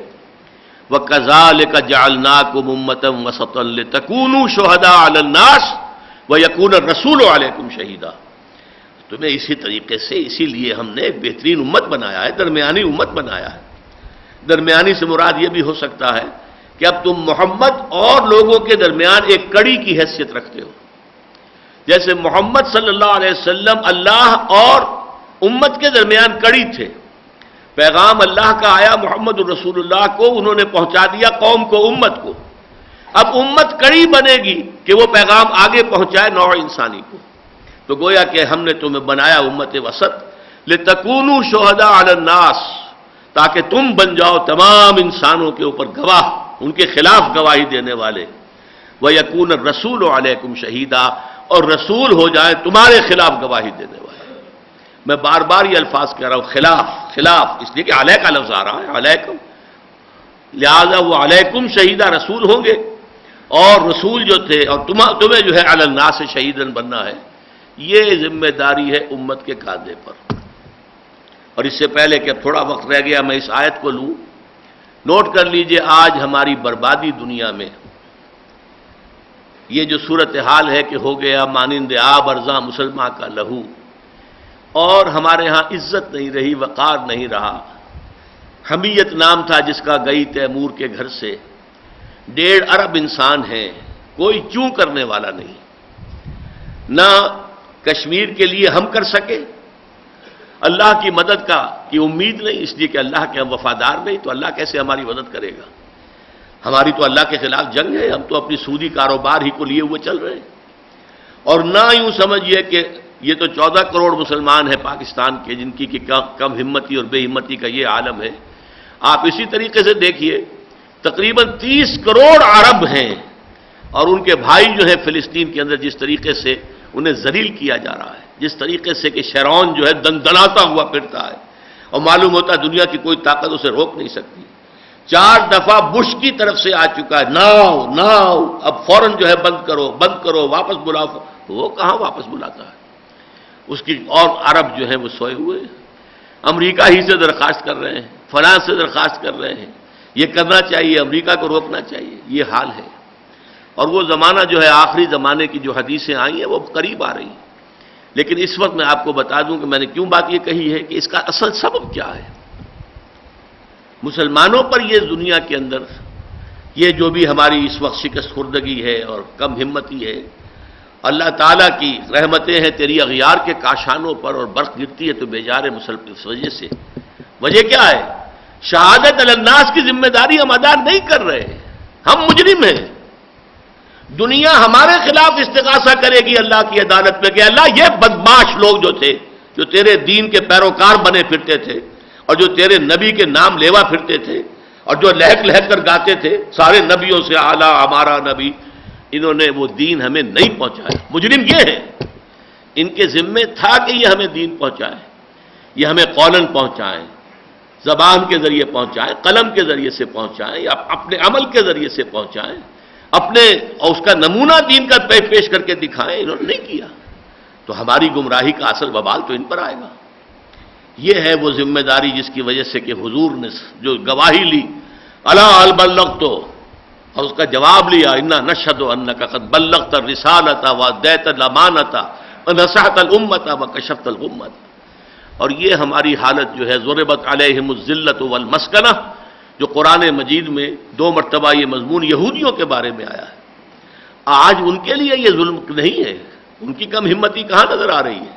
وَكَذَلِكَ جَعَلْنَاكُمْ أُمَّةً وَسَطًا لِتَكُونُوا شُهَدَاءَ عَلَى النَّاسِ وَيَكُونَ الرَّسُولُ عَلَيْكُمْ شَهِيدًا. تمہیں اسی طریقے سے، اسی لیے ہم نے ایک بہترین امت بنایا ہے، درمیانی امت بنایا ہے. درمیانی سے مراد یہ بھی ہو سکتا ہے کہ اب تم محمد اور لوگوں کے درمیان ایک کڑی کی حیثیت رکھتے ہو. جیسے محمد صلی اللہ علیہ وسلم اللہ اور امت کے درمیان کڑی تھے. پیغام اللہ کا آیا محمد الرسول اللہ کو، انہوں نے پہنچا دیا قوم کو، امت کو. اب امت کڑی بنے گی کہ وہ پیغام آگے پہنچائے نوع انسانی کو. تو گویا کہ ہم نے تمہیں بنایا امت وسط لِتَكُونُوا شُهَدَاءَ عَلَى النَّاسِ، تاکہ تم بن جاؤ تمام انسانوں کے اوپر گواہ، ان کے خلاف گواہی دینے والے. وَيَكُونَ الرَّسُولُ عَلَيْكُمْ شَهِيدًا، اور رسول ہو جائیں تمہارے خلاف گواہی دینے والے. میں بار بار یہ الفاظ کہہ رہا ہوں، خلاف، اس لیے کہ علیہ کا لفظ آ رہا ہے، علیکم، لہذا وہ علیکم شہیدہ رسول ہوں گے. اور رسول جو تھے، اور تمہیں جو ہے علی الناس شہیدن بننا ہے. یہ ذمہ داری ہے امت کے کاندھے پر. اور اس سے پہلے کہ اب تھوڑا وقت رہ گیا میں اس آیت کو لوں، نوٹ کر لیجئے آج ہماری بربادی دنیا میں یہ جو صورتحال ہے کہ ہو گیا مانند آب ارزاں مسلمان کا لہو، اور ہمارے ہاں عزت نہیں رہی، وقار نہیں رہا. حمیت نام تھا جس کا گئی تیمور کے گھر سے. 1.5 ارب انسان ہیں، کوئی چوں کرنے والا نہیں. نہ کشمیر کے لیے ہم کر سکے، اللہ کی مدد کی امید نہیں، اس لیے کہ اللہ کے ہم وفادار نہیں، تو اللہ کیسے ہماری مدد کرے گا. ہماری تو اللہ کے خلاف جنگ ہے، ہم تو اپنی سودی کاروبار ہی کو لیے ہوئے چل رہے ہیں. اور نہ یوں سمجھیے کہ یہ تو 14 کروڑ مسلمان ہیں پاکستان کے، جن کی کم ہمتی اور بے ہمتی کا یہ عالم ہے. آپ اسی طریقے سے دیکھیے تقریباً 30 کروڑ عرب ہیں، اور ان کے بھائی جو ہیں فلسطین کے اندر جس طریقے سے انہیں ذلیل کیا جا رہا ہے، جس طریقے سے کہ شیرون جو ہے دندناتا ہوا پھرتا ہے، اور معلوم ہوتا ہے دنیا کی کوئی طاقت اسے روک نہیں سکتی. 4 دفعہ بش کی طرف سے آ چکا ہے، ناؤ اب فوراً جو ہے بند کرو، واپس بلاؤ. وہ کہاں واپس بلاتا ہے اس کی. اور عرب جو ہیں وہ سوئے ہوئے، امریکہ ہی سے درخواست کر رہے ہیں، فرانس سے درخواست کر رہے ہیں. یہ کرنا چاہیے، امریکہ کو روکنا چاہیے. یہ حال ہے. اور وہ زمانہ جو ہے آخری زمانے کی جو حدیثیں آئی ہیں وہ قریب آ رہی ہیں. لیکن اس وقت میں آپ کو بتا دوں کہ میں نے کیوں بات یہ کہی ہے کہ اس کا اصل سبب کیا ہے. مسلمانوں پر یہ دنیا کے اندر یہ جو بھی ہماری اس وقت شکست خوردگی ہے اور کم ہمتی ہے، اللہ تعالیٰ کی رحمتیں ہیں تیری اغیار کے کاشانوں پر، اور برق گرتی ہے تو بیجار مسلمان اس وجہ سے. وجہ کیا ہے؟ شہادت علی الناس کی ذمہ داری ہم ادا نہیں کر رہے. ہم مجرم ہیں. دنیا ہمارے خلاف استغاثہ کرے گی اللہ کی عدالت میں کہ اللہ یہ بدمعاش لوگ جو تھے، جو تیرے دین کے پیروکار بنے پھرتے تھے، اور جو تیرے نبی کے نام لیوا پھرتے تھے، اور جو لہک لہک کر گاتے تھے سارے نبیوں سے اعلیٰ ہمارا نبی، انہوں نے وہ دین ہمیں نہیں پہنچایا. مجرم یہ ہیں. ان کے ذمے تھا کہ یہ ہمیں دین پہنچائیں، یہ ہمیں قولاً پہنچائیں، زبان کے ذریعے پہنچائیں، قلم کے ذریعے سے پہنچائیں، یا اپنے عمل کے ذریعے سے پہنچائیں، اپنے اور اس کا نمونہ دین کا پیش کر کے دکھائیں. انہوں نے نہیں کیا. تو ہماری گمراہی کا اصل وبال تو ان پر آئے گا. یہ ہے وہ ذمہ داری جس کی وجہ سے کہ حضور نے جو گواہی لی، الا هل بلغت، اور اس کا جواب لیا انا نشهد انک قد بلغت الرسالۃ وادیت الامانۃ ونصحت الامۃ وکشفت الغمۃ. اور یہ ہماری حالت جو ہے ضربت علیہم الذلۃ والمسکنہ، جو قرآن مجید میں 2 مرتبہ یہ مضمون یہودیوں کے بارے میں آیا ہے. آج ان کے لیے یہ ظلم نہیں ہے، ان کی کم ہمتی کہاں نظر آ رہی ہے؟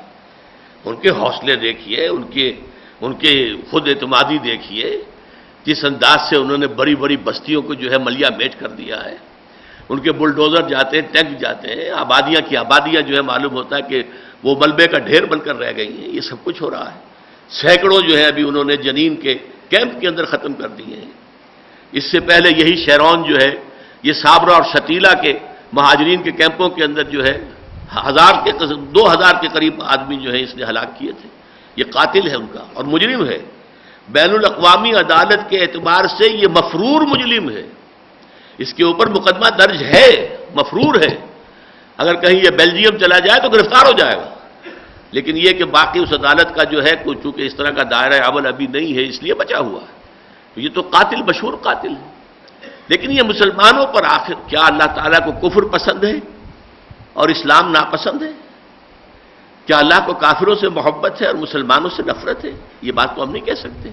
ان کے حوصلے دیکھیے، ان کے خود اعتمادی دیکھیے، جس انداز سے انہوں نے بڑی بڑی بستیوں کو جو ہے ملیا میٹ کر دیا ہے. ان کے بلڈوزر جاتے ہیں، ٹینک جاتے ہیں، آبادیاں کی آبادیاں جو ہے معلوم ہوتا ہے کہ وہ ملبے کا ڈھیر بن کر رہ گئی ہیں. یہ سب کچھ ہو رہا ہے. سینکڑوں جو ہے ابھی انہوں نے جنین کے کیمپ کے اندر ختم کر دیے ہیں. اس سے پہلے یہی شیرون جو ہے، یہ صابرہ اور شتیلہ کے مہاجرین کے کیمپوں کے اندر جو ہے 2000 کے قریب آدمی جو ہے اس نے ہلاک کیے تھے. یہ قاتل ہے ان کا اور مجرم ہے. بین الاقوامی عدالت کے اعتبار سے یہ مفرور مجرم ہے. اس کے اوپر مقدمہ درج ہے، مفرور ہے. اگر کہیں یہ بیلجیم چلا جائے تو گرفتار ہو جائے گا. لیکن یہ کہ باقی اس عدالت کا جو ہے چونکہ اس طرح کا دائرہ عمل ابھی نہیں ہے، اس لیے بچا ہوا ہے. تو یہ تو قاتل، مشہور قاتل ہے. لیکن یہ مسلمانوں پر آخر کیا اللہ تعالیٰ کو کفر پسند ہے اور اسلام ناپسند ہے؟ کیا اللہ کو کافروں سے محبت ہے اور مسلمانوں سے نفرت ہے؟ یہ بات تو ہم نہیں کہہ سکتے.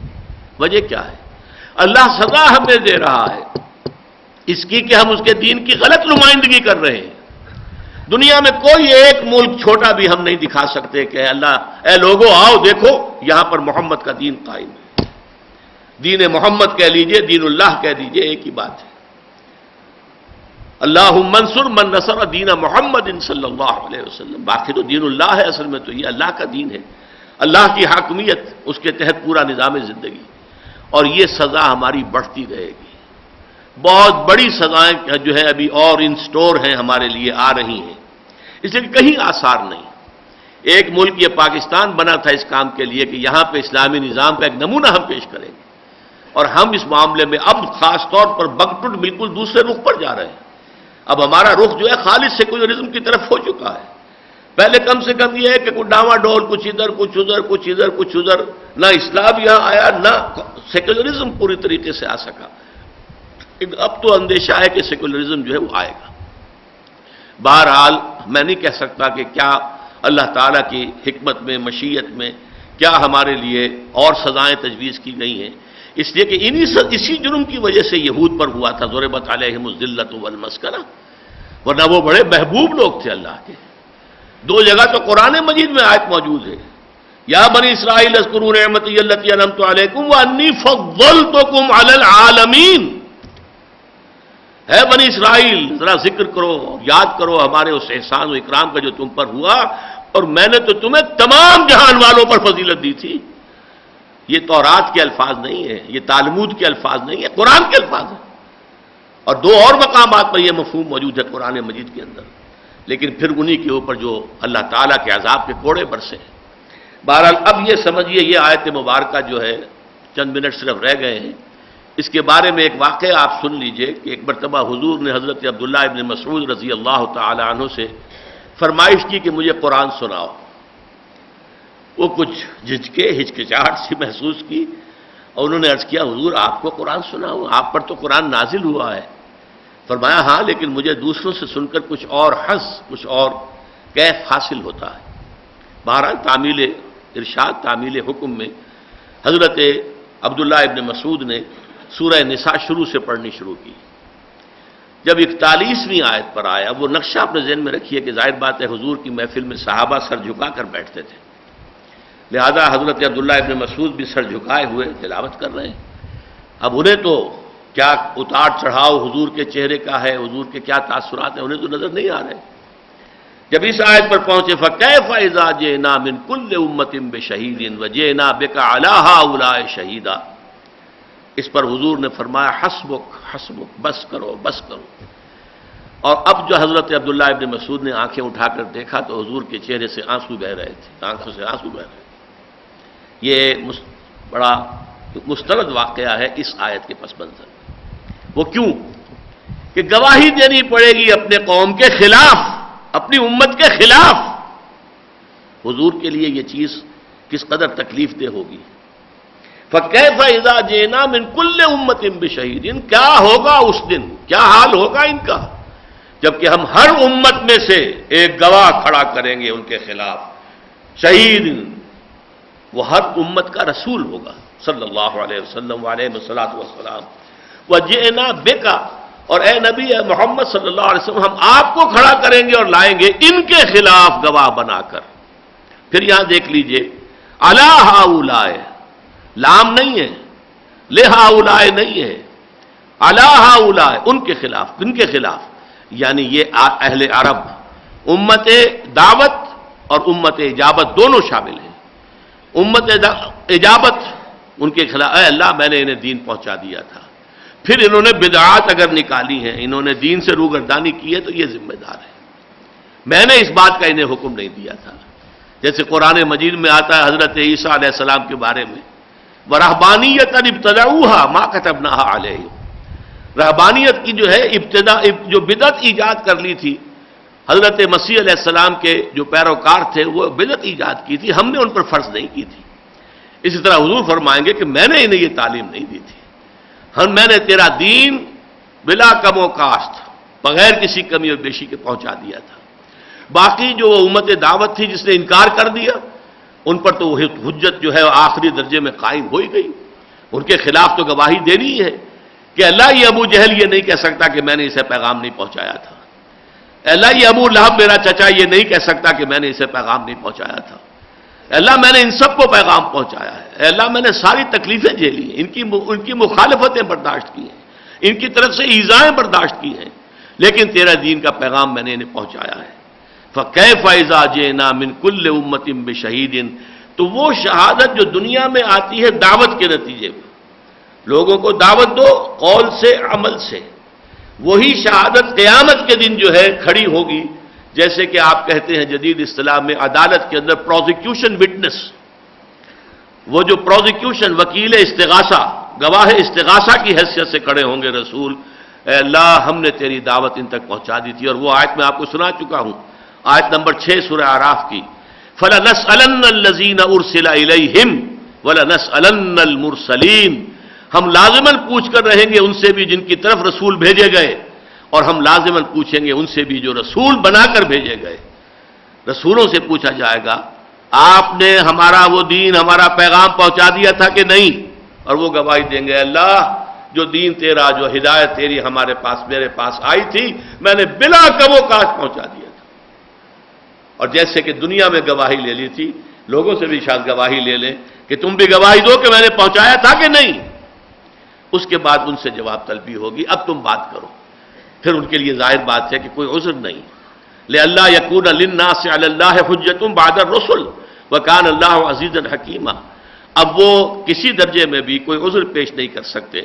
وجہ کیا ہے؟ اللہ سزا ہمیں دے رہا ہے اس کی کہ ہم اس کے دین کی غلط نمائندگی کر رہے ہیں. دنیا میں کوئی ایک ملک چھوٹا بھی ہم نہیں دکھا سکتے کہ اللہ اے لوگو آؤ دیکھو یہاں پر محمد کا دین قائم ہے. دین محمد کہہ لیجئے، دین اللہ کہہ دیجئے، ایک ہی بات ہے. اللہم انصر من نصر دین محمد صلی اللہ علیہ وسلم. باقی تو دین اللہ ہے، اصل میں تو یہ اللہ کا دین ہے، اللہ کی حاکمیت، اس کے تحت پورا نظام زندگی. اور یہ سزا ہماری بڑھتی رہے گی. بہت بڑی سزائیں جو ہے ابھی اور ان سٹور ہیں ہمارے لیے، آ رہی ہیں. اس لیے کہیں آثار نہیں. ایک ملک یہ پاکستان بنا تھا اس کام کے لیے کہ یہاں پہ اسلامی نظام کا ایک نمونہ ہم پیش کریں گے. اور ہم اس معاملے میں اب خاص طور پر بگٹٹ بالکل دوسرے رخ پر جا رہے ہیں. اب ہمارا رخ جو ہے خالص سیکولرزم کی طرف ہو چکا ہے. پہلے کم سے کم یہ ہے کہ کچھ ڈاما ڈول، کچھ ادھر کچھ ادھر، کچھ ادھر کچھ ادھر، نہ اسلام یہاں آیا نہ سیکولرزم پوری طریقے سے آ سکا. اب تو اندیشہ ہے کہ سیکولرزم جو ہے وہ آئے گا. بہرحال میں نہیں کہہ سکتا کہ کیا اللہ تعالیٰ کی حکمت میں، مشیت میں کیا ہمارے لیے اور سزائیں تجویز کی گئی ہیں. اس لیے کہ اسی جرم کی وجہ سے یہود پر ہوا تھا ضربت علیہم الذلۃ والمسکنہ. ورنہ وہ بڑے محبوب لوگ تھے اللہ کے. 2 جگہ تو قرآن مجید میں آیت موجود ہے، یا بنی اسرائیل اذکروا نعمتی التی انعمت علیکم وانی فضلتکم علی العالمین. ہے بنی اسرائیل ذرا ذکر کرو، یاد کرو ہمارے اس احسان و اکرام کا جو تم پر ہوا، اور میں نے تو تمہیں تمام جہان والوں پر فضیلت دی تھی. یہ تورات کے الفاظ نہیں ہیں، یہ تالمود کے الفاظ نہیں ہیں، قرآن کے الفاظ ہیں. اور 2 اور مقامات پر یہ مفہوم موجود ہے قرآن مجید کے اندر. لیکن پھر انہی کے اوپر جو اللہ تعالیٰ کے عذاب کے کوڑے برسے ہیں. بہرحال اب یہ سمجھیے، یہ آیت مبارکہ جو ہے چند منٹ صرف رہ گئے ہیں. اس کے بارے میں ایک واقعہ آپ سن لیجئے کہ ایک مرتبہ حضور نے حضرت عبداللہ ابن مسعود رضی اللہ تعالی عنہ سے فرمائش کی کہ مجھے قرآن سناؤ. وہ کچھ جھجکے، ہچکچاہٹ سی محسوس کی اور انہوں نے عرض کیا حضور آپ کو قرآن سناؤ؟ آپ پر تو قرآن نازل ہوا ہے. فرمایا ہاں، لیکن مجھے دوسروں سے سن کر کچھ اور حس، کچھ اور کیف حاصل ہوتا ہے. بہرحال تعمیل ارشاد، تعمیل حکم میں حضرت عبداللہ ابن مسعود نے سورہ نساء شروع سے پڑھنی شروع کی. جب 41ویں آیت پر آیا، وہ نقشہ اپنے ذہن میں رکھیے کہ ظاہر بات ہے حضور کی محفل میں صحابہ سر جھکا کر بیٹھتے تھے، لہذا حضرت عبداللہ ابن مسعود بھی سر جھکائے ہوئے تلاوت کر رہے ہیں. اب انہیں تو کیا اتار چڑھاؤ حضور کے چہرے کا ہے، حضور کے کیا تاثرات ہیں، انہیں تو نظر نہیں آ رہے. جب اس آیت پر پہنچے فَكَيْفَ إِذَا جِئْنَا مِنْ كُلِّ أُمَّةٍ بِشَهِيدٍ وَجِئْنَا بِكَ عَلَىٰ هَٰؤُلَاءِ شَهِيدًا. اس پر حضور نے فرمایا حسبک حسبک، بس کرو بس کرو. اور اب جو حضرت عبداللہ ابن مسعود نے آنکھیں اٹھا کر دیکھا تو حضور کے چہرے سے آنسو بہ رہے تھے، آنکھوں سے آنسو بہ رہے تھے. یہ بڑا مستند واقعہ ہے اس آیت کے پس منظر. وہ کیوں؟ کہ گواہی دینی پڑے گی اپنے قوم کے خلاف، اپنی امت کے خلاف. حضور کے لیے یہ چیز کس قدر تکلیف دہ ہوگی. فَكَيْفَ إِذَا جِئْنَا مِنْ كُلِّ أُمَّةٍ بِشَهِيدٍ، کیا ہوگا اس دن، کیا حال ہوگا ان کا جبکہ ہم ہر امت میں سے ایک گواہ کھڑا کریں گے ان کے خلاف. شہید، وہ ہر امت کا رسول ہوگا صلی اللہ علیہ وسلم علیہ والسلام. وَجِئْنَا بِكَ، اور اے نبی اے محمد صلی اللہ علیہ وسلم ہم آپ کو کھڑا کریں گے اور لائیں گے ان کے خلاف گواہ بنا کر. پھر یہاں دیکھ لیجئے علی ہؤلاء، لام نہیں ہے، لہؤلاء نہیں ہے، علی ہؤلاء، ان کے خلاف. ان کے خلاف یعنی یہ اہل عرب، امت دعوت اور امت اجابت دونوں شامل ہیں. امت اجابت ان کے خلاف، اے اللہ میں نے انہیں دین پہنچا دیا تھا، پھر انہوں نے بدعات اگر نکالی ہیں، انہوں نے دین سے روگردانی کی ہے تو یہ ذمہ دار ہے، میں نے اس بات کا انہیں حکم نہیں دیا تھا. جیسے قرآن مجید میں آتا ہے حضرت عیسیٰ علیہ السلام کے بارے میں، وَرَهْبَانِيَّةً ابْتَدَعُوهَا مَا كَتَبْنَاهَا عَلَيْهِمْ، رہبانیت کی جو ہے ابتدا، جو بدعت ایجاد کر لی تھی حضرت مسیح علیہ السلام کے جو پیروکار تھے، وہ بدعت ایجاد کی تھی، ہم نے ان پر فرض نہیں کی تھی. اسی طرح حضور فرمائیں گے کہ میں نے انہیں یہ تعلیم نہیں دی تھی، میں نے تیرا دین بلا کم و کاشت، بغیر کسی کمی و بیشی کے پہنچا دیا تھا. باقی جو امت دعوت تھی جس نے انکار کر دیا، ان پر تو حجت جو ہے آخری درجے میں قائم ہو ہی گئی. ان کے خلاف تو گواہی دینی ہی ہے کہ اللہ یہ ابو جہل یہ نہیں کہہ سکتا کہ میں نے اسے پیغام نہیں پہنچایا تھا. اللہ یہ ابو لہب میرا چچا یہ نہیں کہہ سکتا کہ میں نے اسے پیغام نہیں پہنچایا تھا. اللہ میں نے ان سب کو پیغام پہنچایا ہے. اللہ میں نے ساری تکلیفیں جھیلی ہیں، ان کی مخالفتیں برداشت کی ہیں، ان کی طرف سے ایذائیں برداشت کی ہیں، لیکن تیرا دین کا پیغام میں نے انہیں پہنچایا ہے. فَكَيْفَ إِذَا جِئْنَا مِنْ كُلِّ أُمَّةٍ بِشَهِيدٍ، تو وہ شہادت جو دنیا میں آتی ہے دعوت کے نتیجے میں، لوگوں کو دعوت دو قول سے عمل سے، وہی شہادت قیامت کے دن جو ہے کھڑی ہوگی. جیسے کہ آپ کہتے ہیں جدید اصطلاح میں عدالت کے اندر پروزیکیوشن وٹنس، وہ جو پروزیکیوشن وکیل استغاثہ، گواہ استغاثہ کی حیثیت سے کھڑے ہوں گے رسول، اے اللہ ہم نے تیری دعوت ان تک پہنچا دی تھی. اور وہ آیت میں آپ کو سنا چکا ہوں، آیت نمبر 6 سورہ اعراف کی، فَلَنَسْأَلَنَّ الَّذِينَ أُرْسِلَ إِلَيْهِمْ وَلَنَسْأَلَنَّ الْمُرْسَلِينَ، ہم لازماً پوچھ کر رہیں گے ان سے بھی جن کی طرف رسول بھیجے گئے، اور ہم لازماً پوچھیں گے ان سے بھی جو رسول بنا کر بھیجے گئے. رسولوں سے پوچھا جائے گا آپ نے ہمارا وہ دین، ہمارا پیغام پہنچا دیا تھا کہ نہیں، اور وہ گواہی دیں گے اللہ جو دین تیرا، جو ہدایت تیری ہمارے پاس، میرے پاس آئی تھی، میں نے بلا کم و کاشت پہنچا دیا تھا. اور جیسے کہ دنیا میں گواہی لے لی تھی، لوگوں سے بھی شاید گواہی لے لیں کہ تم بھی گواہی دو کہ میں نے پہنچایا تھا کہ نہیں. اس کے بعد ان سے جواب طلبی ہوگی، اب تم بات کرو. پھر ان کے لیے ظاہر بات ہے کہ کوئی عذر نہیں. لِأَلَّا يَكُونَ لِلنَّاسِ عَلَى اللَّهِ حُجَّةٌ بَعْدَ الرُّسُلِ وَكَانَ اللَّهُ عَزِيزًا حَكِيمًا، اب وہ کسی درجے میں بھی کوئی عذر پیش نہیں کر سکتے.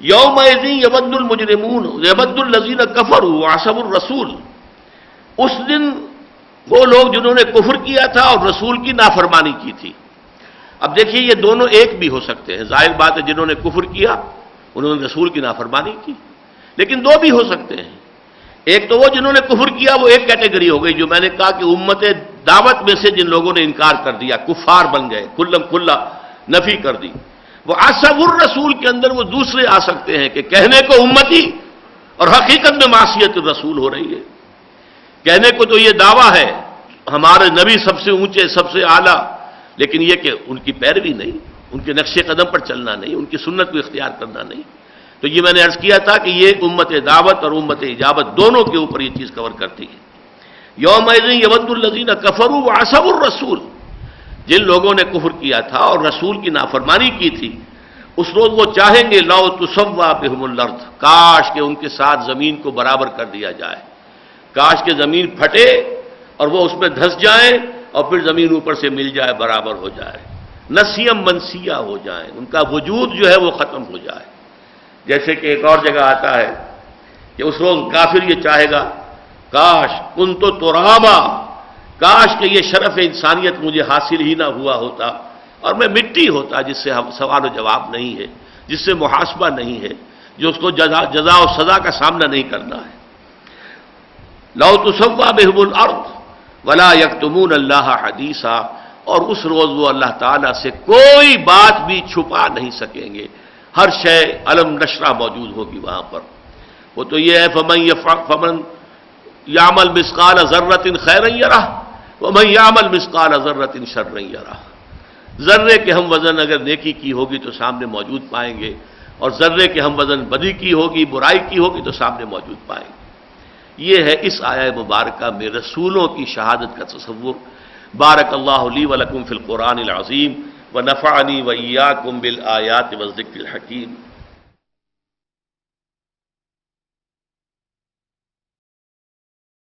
يَوْمَئِذٍ يَوَدُّ الْمُجْرِمُونَ يَوَدُّ الَّذِينَ كَفَرُوا وَعَصَوُا الرَّسُولَ، اس دن وہ لوگ جنہوں نے کفر کیا تھا اور رسول کی نافرمانی کی تھی. اب دیکھیے یہ دونوں ایک بھی ہو سکتے ہیں، ظاہر بات ہے جنہوں نے کفر کیا انہوں نے رسول کی نافرمانی کی، لیکن دو بھی ہو سکتے ہیں. ایک تو وہ جنہوں نے کفر کیا، وہ ایک کیٹیگری ہو گئی جو میں نے کہا کہ امت دعوت میں سے جن لوگوں نے انکار کر دیا، کفار بن گئے، کلم کھلا نفی کر دی. وہ عصب الرسول کے اندر وہ دوسرے آ سکتے ہیں کہ کہنے کو امتی اور حقیقت میں معصیت الرسول ہو رہی ہے. کہنے کو تو یہ دعویٰ ہے ہمارے نبی سب سے اونچے، سب سے اعلیٰ، لیکن یہ کہ ان کی پیروی نہیں، ان کے نقش قدم پر چلنا نہیں، ان کی سنت کو اختیار کرنا نہیں. تو یہ میں نے عرض کیا تھا کہ یہ امت دعوت اور امت اجابت دونوں کے اوپر یہ چیز کور کرتی ہے. یومئذ یود الذین کفروا وعصوا الرسول، جن لوگوں نے کفر کیا تھا اور رسول کی نافرمانی کی تھی، اس روز وہ چاہیں گے لو تسوا بہم الارض، کاش کہ ان کے ساتھ زمین کو برابر کر دیا جائے، کاش کہ زمین پھٹے اور وہ اس میں دھس جائیں اور پھر زمین اوپر سے مل جائے، برابر ہو جائے، نسیم منسیہ ہو جائیں، ان کا وجود جو ہے وہ ختم ہو جائے. جیسے کہ ایک اور جگہ آتا ہے کہ اس روز کافر یہ چاہے گا کاش کنت ترابا، کاش کہ یہ شرف انسانیت مجھے حاصل ہی نہ ہوا ہوتا اور میں مٹی ہوتا جس سے سوال و جواب نہیں ہے، جس سے محاسبہ نہیں ہے، جو اس کو جزا و سزا کا سامنا نہیں کرنا ہے. لو تسوا بہم الارض ولا یکتمون اللہ حدیثا، اور اس روز وہ اللہ تعالیٰ سے کوئی بات بھی چھپا نہیں سکیں گے، ہر شے علم نشرہ موجود ہوگی وہاں پر۔ وہ تو یہ ہے فمن یعمل مثقال ذرۃ خیرا یرہ ومن یعمل مثقال ذرۃ شرا یرہ۔ ذرے کے ہم وزن اگر نیکی کی ہوگی تو سامنے موجود پائیں گے، اور ذرے کے ہم وزن بدی کی ہوگی، برائی کی ہوگی تو سامنے موجود پائیں گے۔ یہ ہے اس آیہ مبارکہ میں رسولوں کی شہادت کا تصور۔ بارک اللہ لی ولکم فی القرآن العظیم ونفعنی وإیاکم بالآیات والذکر الحکیم۔